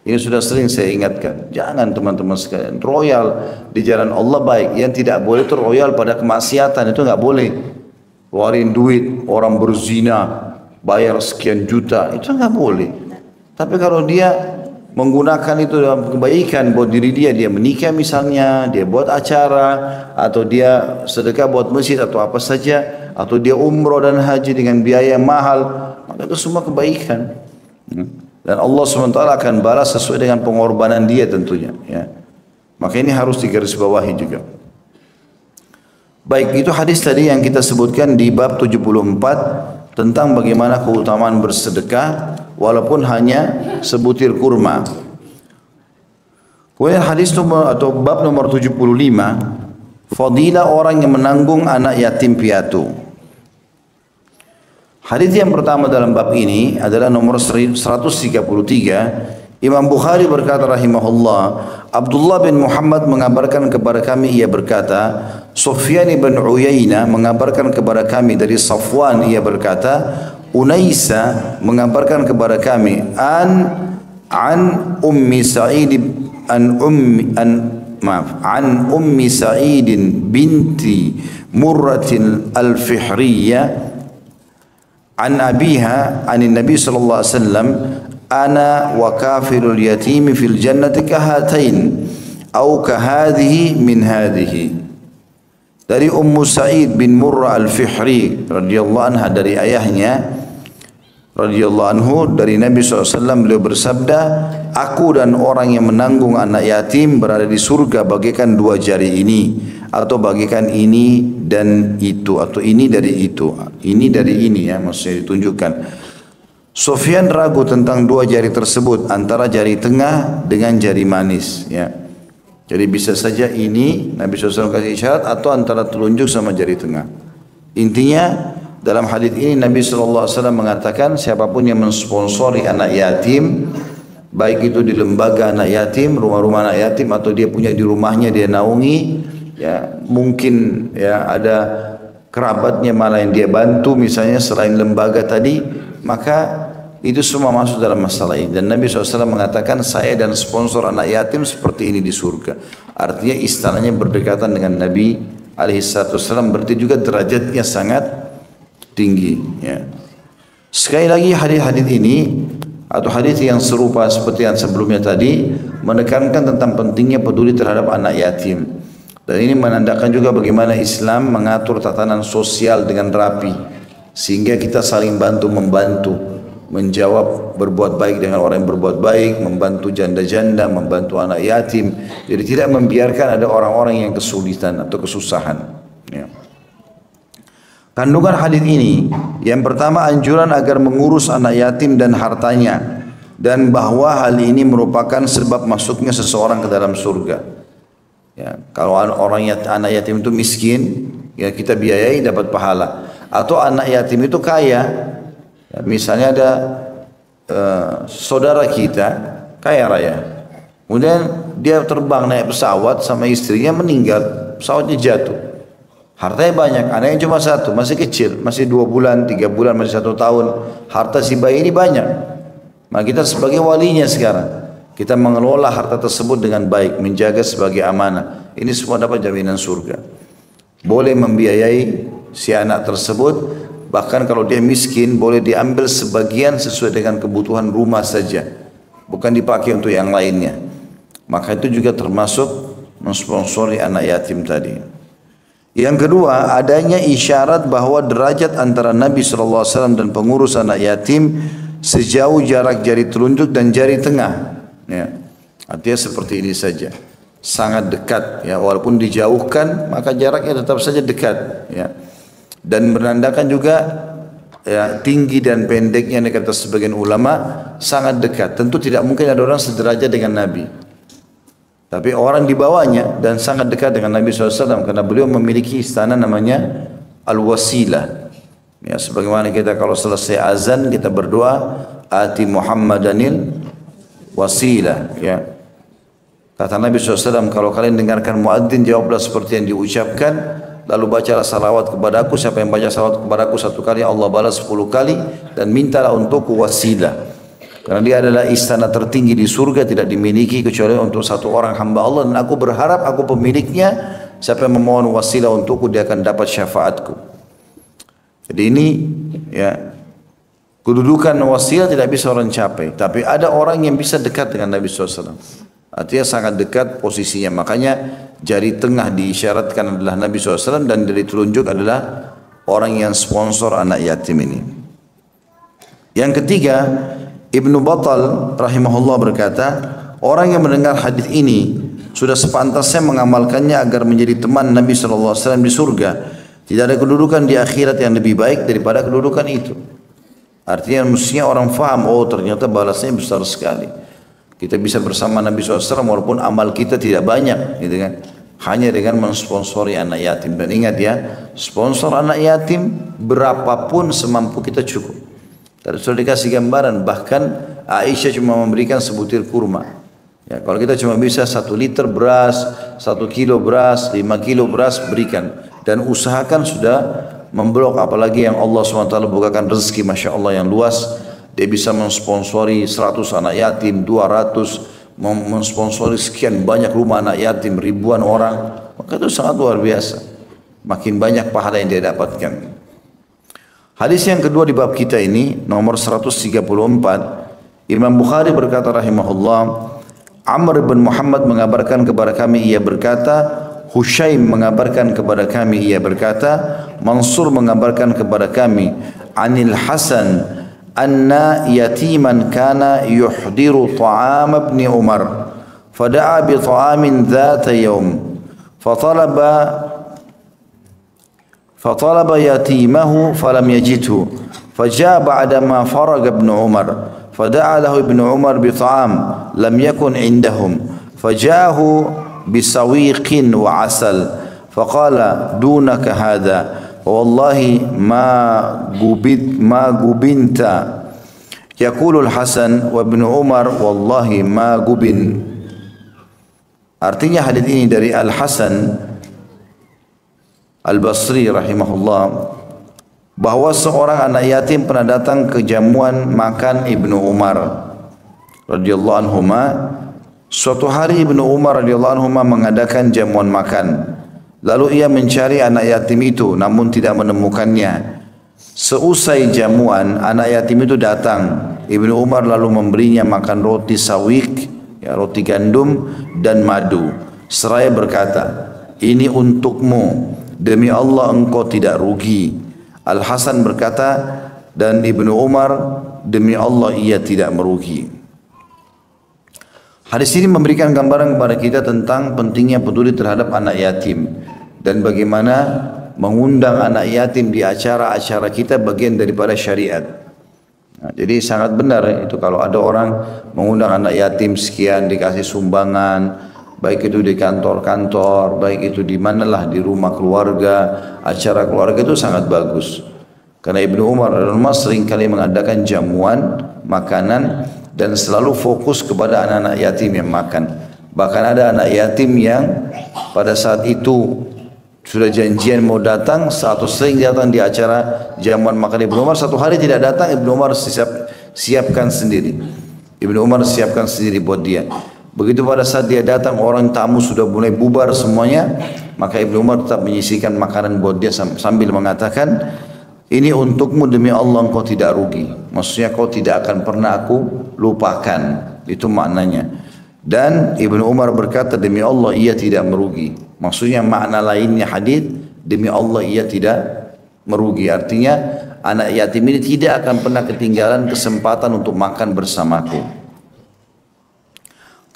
[SPEAKER 1] Ini sudah sering saya ingatkan. Jangan teman-teman sekalian, royal di jalan Allah baik. Yang tidak boleh itu royal pada kemaksiatan, itu nggak boleh. Warin duit, orang berzina, bayar sekian juta, itu nggak boleh. Tapi kalau dia menggunakan itu dalam kebaikan buat diri dia, dia menikah misalnya, dia buat acara, atau dia sedekah buat masjid atau apa saja, atau dia umroh dan haji dengan biaya yang mahal, maka itu semua kebaikan. Dan Allah SWT akan balas sesuai dengan pengorbanan dia tentunya. Ya. Maka ini harus digarisbawahi juga. Baik, itu hadis tadi yang kita sebutkan di bab 74 tentang bagaimana keutamaan bersedekah walaupun hanya sebutir kurma. Kemudian hadis nomor atau bab nomor 75, fadilah orang yang menanggung anak yatim piatu. Hadis yang pertama dalam bab ini adalah nomor 133. Imam Bukhari berkata rahimahullah, Abdullah bin Muhammad mengabarkan kepada kami, ia berkata, Sufyan bin Uyainah mengabarkan kepada kami dari Safwan, ia berkata, Unaisa mengabarkan kepada kami an ummi Sa'id an ummi Sa'id binti Murratin al-Fihriyah an abiha an Nabi sallallahu alaihi wasallam ana wa kafirul yatim fil jannati kahatain atau kahadhihi min hadhihi. Dari Ummu Sa'id bin Murrah al-Fihri radhiyallahu anha, dari ayahnya radhiyallahu anhu, dari Nabi SAW beliau bersabda, aku dan orang yang menanggung anak yatim berada di surga bagaikan dua jari ini, atau bagaikan ini dan itu, atau ini dari itu, ini dari ini, ya maksudnya ditunjukkan. Sufyan ragu tentang dua jari tersebut, antara jari tengah dengan jari manis, ya. Jadi bisa saja ini Nabi SAW kasih isyarat, atau antara telunjuk sama jari tengah. Intinya Dalam hadis ini Nabi SAW mengatakan siapapun yang mensponsori anak yatim, baik itu di lembaga anak yatim, rumah-rumah anak yatim, atau dia punya di rumahnya dia naungi, ya mungkin ya ada kerabatnya malah yang dia bantu misalnya selain lembaga tadi, maka itu semua masuk dalam masalah ini. Dan Nabi SAW mengatakan saya dan sponsor anak yatim seperti ini di surga. Artinya istananya berdekatan dengan Nabi SAW, berarti juga derajatnya sangat tinggi ya. Sekali lagi hadis-hadis ini atau hadis yang serupa seperti yang sebelumnya tadi menekankan tentang pentingnya peduli terhadap anak yatim. Dan ini menandakan juga bagaimana Islam mengatur tatanan sosial dengan rapi, sehingga kita saling bantu-membantu, menjawab berbuat baik dengan orang yang berbuat baik, membantu janda-janda, membantu anak yatim. Jadi tidak membiarkan ada orang-orang yang kesulitan atau kesusahan ya. Kandungan hadis ini yang pertama anjuran agar mengurus anak yatim dan hartanya, dan bahwa hal ini merupakan sebab masuknya seseorang ke dalam surga ya. Kalau anak yatim itu miskin ya kita biayai dapat pahala, atau anak yatim itu kaya ya, misalnya ada saudara kita kaya raya, kemudian dia terbang naik pesawat sama istrinya, meninggal, pesawatnya jatuh, hartanya banyak, anaknya cuma satu, masih kecil, masih 2 bulan, 3 bulan, masih 1 tahun, harta si bayi ini banyak. Maka kita sebagai walinya sekarang, kita mengelola harta tersebut dengan baik, menjaga sebagai amanah, ini semua dapat jaminan surga. Boleh membiayai si anak tersebut, bahkan kalau dia miskin boleh diambil sebagian sesuai dengan kebutuhan rumah saja, bukan dipakai untuk yang lainnya. Maka itu juga termasuk mensponsori anak yatim tadi. Yang kedua, adanya isyarat bahwa derajat antara Nabi SAW dan pengurus anak yatim sejauh jarak jari telunjuk dan jari tengah ya. Artinya seperti ini saja, sangat dekat ya, walaupun dijauhkan maka jaraknya tetap saja dekat ya. Dan menandakan juga ya, tinggi dan pendeknya kata sebagian ulama sangat dekat. Tentu tidak mungkin ada orang sederajat dengan Nabi, tapi orang di bawahnya dan sangat dekat dengan Nabi SAW, karena beliau memiliki istana namanya Al-Wasilah ya. Sebagaimana kita kalau selesai azan kita berdoa ati Muhammadanil wasilah ya. Kata Nabi SAW, kalau kalian dengarkan muadzin jawablah seperti yang diucapkan, lalu bacalah salawat kepadaku. Siapa yang baca salawat kepadaku 1 kali, Allah balas 10 kali, dan mintalah untukku wasilah, karena dia adalah istana tertinggi di surga, tidak dimiliki kecuali untuk satu orang hamba Allah, dan aku berharap aku pemiliknya. Siapa yang memohon wasilah untukku, dia akan dapat syafaatku. Jadi ini ya, kedudukan wasilah tidak bisa orang capai, tapi ada orang yang bisa dekat dengan Nabi SAW. Artinya sangat dekat posisinya. Makanya jari tengah diisyaratkan adalah Nabi SAW, dan jari telunjuk adalah orang yang sponsor anak yatim ini. Yang ketiga, Ibnu Battal rahimahullah berkata, orang yang mendengar hadis ini sudah sepantasnya mengamalkannya agar menjadi teman Nabi SAW di surga. Tidak ada kedudukan di akhirat yang lebih baik daripada kedudukan itu. Artinya mestinya orang faham, oh ternyata balasnya besar sekali. Kita bisa bersama Nabi SAW walaupun amal kita tidak banyak, gitu kan? Hanya dengan mensponsori anak yatim. Dan ingat ya, sponsor anak yatim berapapun semampu kita cukup. Tadi sudah dikasih gambaran, bahkan Aisyah cuma memberikan sebutir kurma. Ya, kalau kita cuma bisa 1 liter beras, 1 kilo beras, 5 kilo beras berikan. Dan usahakan sudah memblok, apalagi yang Allah SWT bukakan rezeki Masya Allah yang luas. Dia bisa mensponsori 100 anak yatim, 200, mensponsori sekian banyak rumah anak yatim, ribuan orang. Maka itu sangat luar biasa. Makin banyak pahala yang dia dapatkan. Hadis yang kedua di bab kita ini, nomor 134, Imam Bukhari berkata rahimahullah, Amr bin Muhammad mengabarkan kepada kami, ia berkata, Hushaim mengabarkan kepada kami, ia berkata, Mansur mengabarkan kepada kami, Anil Hasan, anna yatiman kana yuhdiru ta'am ibn Umar fada'a bi ta'amin dhata yawm فطلب يتيمه فلم يجده فجاء بعدما فرغ ابن عمر فدعا له ابن عمر بطعام لم يكن عندهم فجاءه بسويق وعسل فقال دونك هذا wallahi ma gubinta. Yaqulul Hasan wa Ibnu Umar wallahi ma gubin. Artinya hadis ini dari Al Hasan Al Basri rahimahullah, bahwa seorang anak yatim pernah datang ke jamuan makan Ibnu Umar radhiyallahu anhuma. Suatu hari Ibnu Umar radhiyallahu anhuma mengadakan jamuan makan. Lalu ia mencari anak yatim itu namun tidak menemukannya. Seusai jamuan, anak yatim itu datang. Ibnu Umar lalu memberinya makan roti sawik, ya, roti gandum dan madu. Seraya berkata, ini untukmu, demi Allah engkau tidak rugi. Al Hasan berkata, dan Ibnu Umar, demi Allah ia tidak merugi. Hadis ini memberikan gambaran kepada kita tentang pentingnya peduli terhadap anak yatim dan bagaimana mengundang anak yatim di acara-acara kita bagian daripada syariat. Nah, jadi sangat benar itu kalau ada orang mengundang anak yatim sekian, dikasih sumbangan, baik itu di kantor-kantor, baik itu di manalah, di rumah keluarga, acara keluarga, itu sangat bagus. Karena Ibnu Umar sering kali mengadakan jamuan makanan dan selalu fokus kepada anak-anak yatim yang makan. Bahkan ada anak yatim yang pada saat itu sudah janjian mau datang, atau sering datang di acara jamuan makan Ibnu Umar, satu hari tidak datang, Ibnu Umar siapkan sendiri. Ibnu Umar siapkan sendiri buat dia. Begitu pada saat dia datang, orang tamu sudah mulai bubar semuanya, maka Ibnu Umar tetap menyisihkan makanan buat dia sambil mengatakan, ini untukmu, demi Allah engkau tidak rugi. Maksudnya kau tidak akan pernah aku lupakan. Itu maknanya. Dan Ibnu Umar berkata, demi Allah ia tidak merugi. Maksudnya makna lainnya hadis, demi Allah ia tidak merugi. Artinya anak yatim ini tidak akan pernah ketinggalan kesempatan untuk makan bersamaku.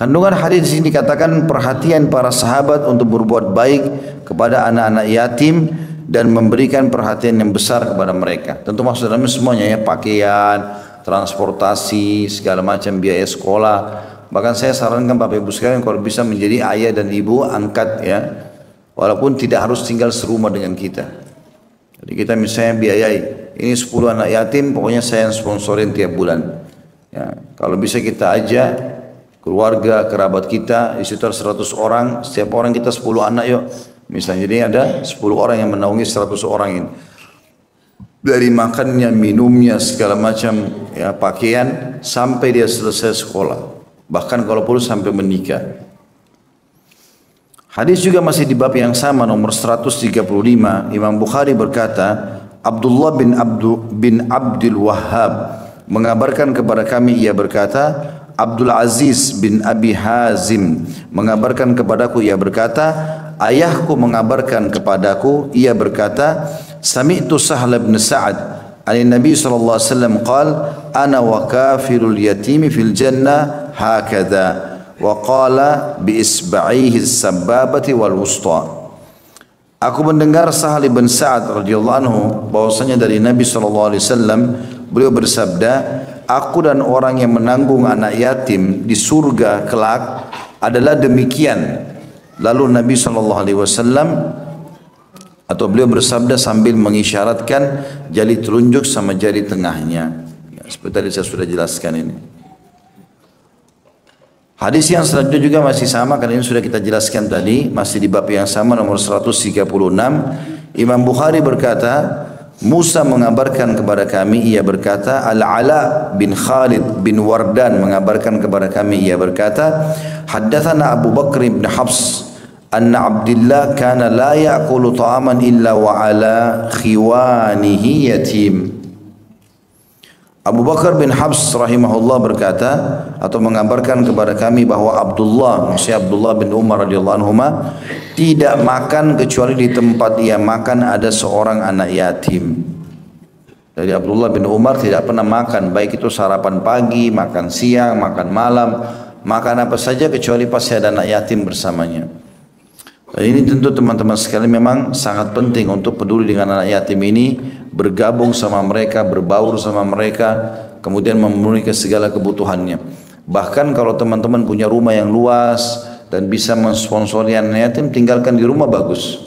[SPEAKER 1] Kandungan hadis ini dikatakan perhatian para sahabat untuk berbuat baik kepada anak-anak yatim dan memberikan perhatian yang besar kepada mereka. Tentu maksud dalamnya semuanya ya, pakaian, transportasi, segala macam biaya sekolah. Bahkan saya sarankan Bapak Ibu sekalian kalau bisa menjadi ayah dan ibu angkat ya, walaupun tidak harus tinggal serumah dengan kita. Jadi kita misalnya biayai, ini 10 anak yatim, pokoknya saya yang sponsorin tiap bulan. Ya, kalau bisa kita ajak keluarga, kerabat kita, di sekitar 100 orang, setiap orang kita 10 anak yuk. Misalnya jadi ada 10 orang yang menaungi 100 orang ini. Dari makannya, minumnya, segala macam ya, pakaian, sampai dia selesai sekolah. Bahkan kalau perlu sampai menikah. Hadis juga masih di bab yang sama nomor 135. Imam Bukhari berkata, Abdullah bin Abdul Wahhab mengabarkan kepada kami, ia berkata, Abdul Aziz bin Abi Hazim mengabarkan kepadaku, ia berkata, ayahku mengabarkan kepadaku, ia berkata, Sami'tu Sahl bin Sa'ad an Nabi sallallahu alaihi wasallam qala ana wa kafirul yatimi fil jannah hakadha wa qala bi isba'ihi as-sabbabati wal wusta. Aku mendengar Sahl bin Sa'ad radhiyallahu anhu bahwasanya dari Nabi sallallahu alaihi wasallam beliau bersabda, aku dan orang yang menanggung anak yatim di surga kelak adalah demikian. Lalu Nabi sallallahu alaihi wasallam atau beliau bersabda sambil mengisyaratkan jari telunjuk sama jari tengahnya. Ya, seperti tadi saya sudah jelaskan ini. Hadis yang selanjutnya juga masih sama, karena ini sudah kita jelaskan tadi, masih di bab yang sama nomor 136. Imam Bukhari berkata, Musa mengabarkan kepada kami, ia berkata, Al-Ala bin Khalid bin Wardan mengabarkan kepada kami, ia berkata, Haddathana Abu Bakr bin Hafs anna Abdullah kana la ya'kulu ta'aman illa wa ala khiwanihi yatim. Abu Bakar bin Hafs rahimahullah berkata atau mengabarkan kepada kami bahwa Abdullah, maksudnya Abdullah bin Umar radhiyallahu anhuma, tidak makan kecuali di tempat ia makan ada seorang anak yatim. Jadi Abdullah bin Umar tidak pernah makan, baik itu sarapan pagi, makan siang, makan malam, makan apa saja kecuali pasti ada anak yatim bersamanya. Dan ini tentu teman-teman sekalian memang sangat penting untuk peduli dengan anak yatim ini, bergabung sama mereka, berbaur sama mereka, kemudian memenuhi segala kebutuhannya. Bahkan kalau teman-teman punya rumah yang luas dan bisa mensponsori anak yatim, tinggalkan di rumah bagus.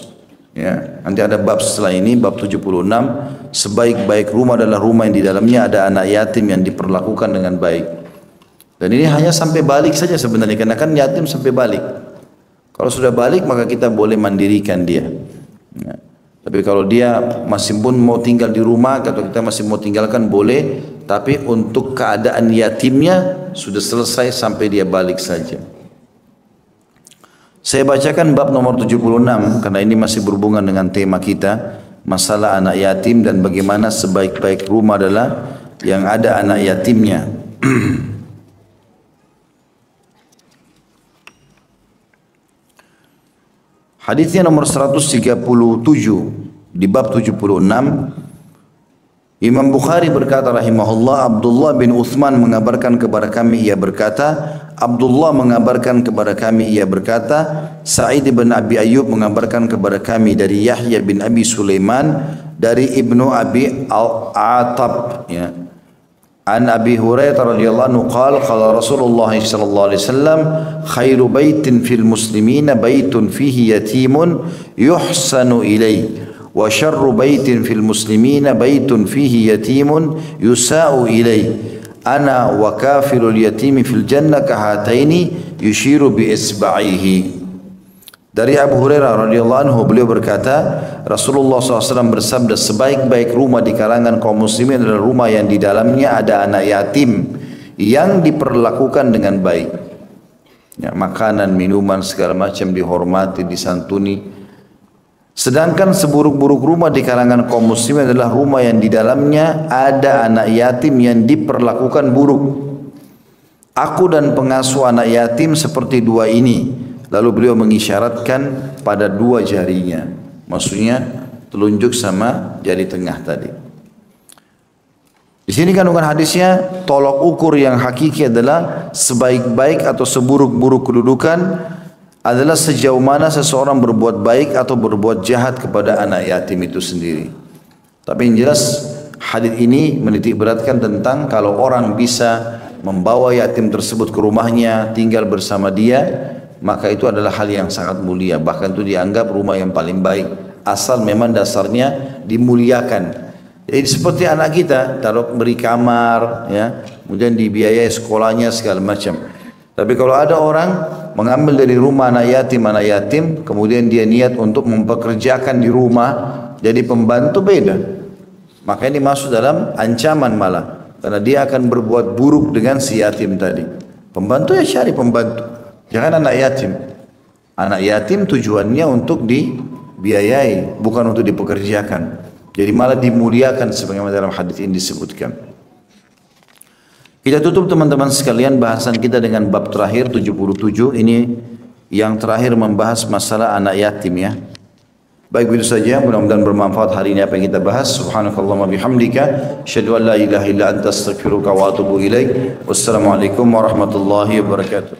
[SPEAKER 1] Ya, nanti ada bab setelah ini, bab 76, sebaik-baik rumah adalah rumah yang di dalamnya ada anak yatim yang diperlakukan dengan baik. Dan ini hanya sampai balik saja sebenarnya, karena kan yatim sampai balik. Kalau sudah balik maka kita boleh mandirikan dia. Ya. Tapi kalau dia masih pun mau tinggal di rumah atau kita masih mau tinggalkan boleh, tapi untuk keadaan yatimnya sudah selesai sampai dia balik saja. Saya bacakan bab nomor 76 karena ini masih berhubungan dengan tema kita, masalah anak yatim dan bagaimana sebaik-baik rumah adalah yang ada anak yatimnya. Hadisnya nomor 137 di bab 76. Imam Bukhari berkata rahimahullah, Abdullah bin Uthman mengabarkan kepada kami ia berkata, Abdullah mengabarkan kepada kami ia berkata, Sa'id bin Abi Ayyub mengabarkan kepada kami dari Yahya bin Abi Sulaiman dari Ibnu Abi Al-Atab, ya. An Abi Hurairah radhiyallahu anhu qala Rasulullah sallallahu alaihi wasallam khairu baitin fil muslimina baitun fihi yatimun yuhsanu ilaihi wa syarru baitin fil muslimina baitun fihi yatimun yusa'u ilaihi ana wa kafilul yatimi fil jannah kahataini yushiru bi isba'ihi. Dari Abu Hurairah radhiyallahu anhu beliau berkata, Rasulullah SAW bersabda, sebaik-baik rumah di kalangan kaum muslimin adalah rumah yang di dalamnya ada anak yatim yang diperlakukan dengan baik. Ya, makanan, minuman segala macam dihormati, disantuni. Sedangkan seburuk-buruk rumah di kalangan kaum muslimin adalah rumah yang di dalamnya ada anak yatim yang diperlakukan buruk. Aku dan pengasuh anak yatim seperti dua ini. Lalu beliau mengisyaratkan pada dua jarinya. Maksudnya telunjuk sama jari tengah tadi. Di sini kandungan hadisnya, tolok ukur yang hakiki adalah sebaik-baik atau seburuk-buruk kedudukan adalah sejauh mana seseorang berbuat baik atau berbuat jahat kepada anak yatim itu sendiri. Tapi yang jelas hadis ini menitik beratkan tentang kalau orang bisa membawa yatim tersebut ke rumahnya, tinggal bersama dia, maka itu adalah hal yang sangat mulia. Bahkan itu dianggap rumah yang paling baik, asal memang dasarnya dimuliakan. Jadi seperti anak kita, taruh beri kamar, ya, kemudian dibiayai sekolahnya segala macam. Tapi kalau ada orang mengambil dari rumah anak yatim, kemudian dia niat untuk mempekerjakan di rumah jadi pembantu, beda. Maka ini masuk dalam ancaman malah, karena dia akan berbuat buruk dengan si yatim tadi. Pembantu ya cari pembantu. Jangan anak yatim. Anak yatim tujuannya untuk dibiayai, bukan untuk dipekerjakan. Jadi malah dimuliakan sebagaimana dalam hadis ini disebutkan. Kita tutup teman-teman sekalian bahasan kita dengan bab terakhir 77. Ini yang terakhir membahas masalah anak yatim, ya. Baik, begitu saja, mudah-mudahan bermanfaat hari ini apa yang kita bahas. Subhanakallahumma bihamdika asyhadu an la ilaha illa anta astaghfiruka wa atubu ilaik. Wassalamualaikum warahmatullahi wabarakatuh.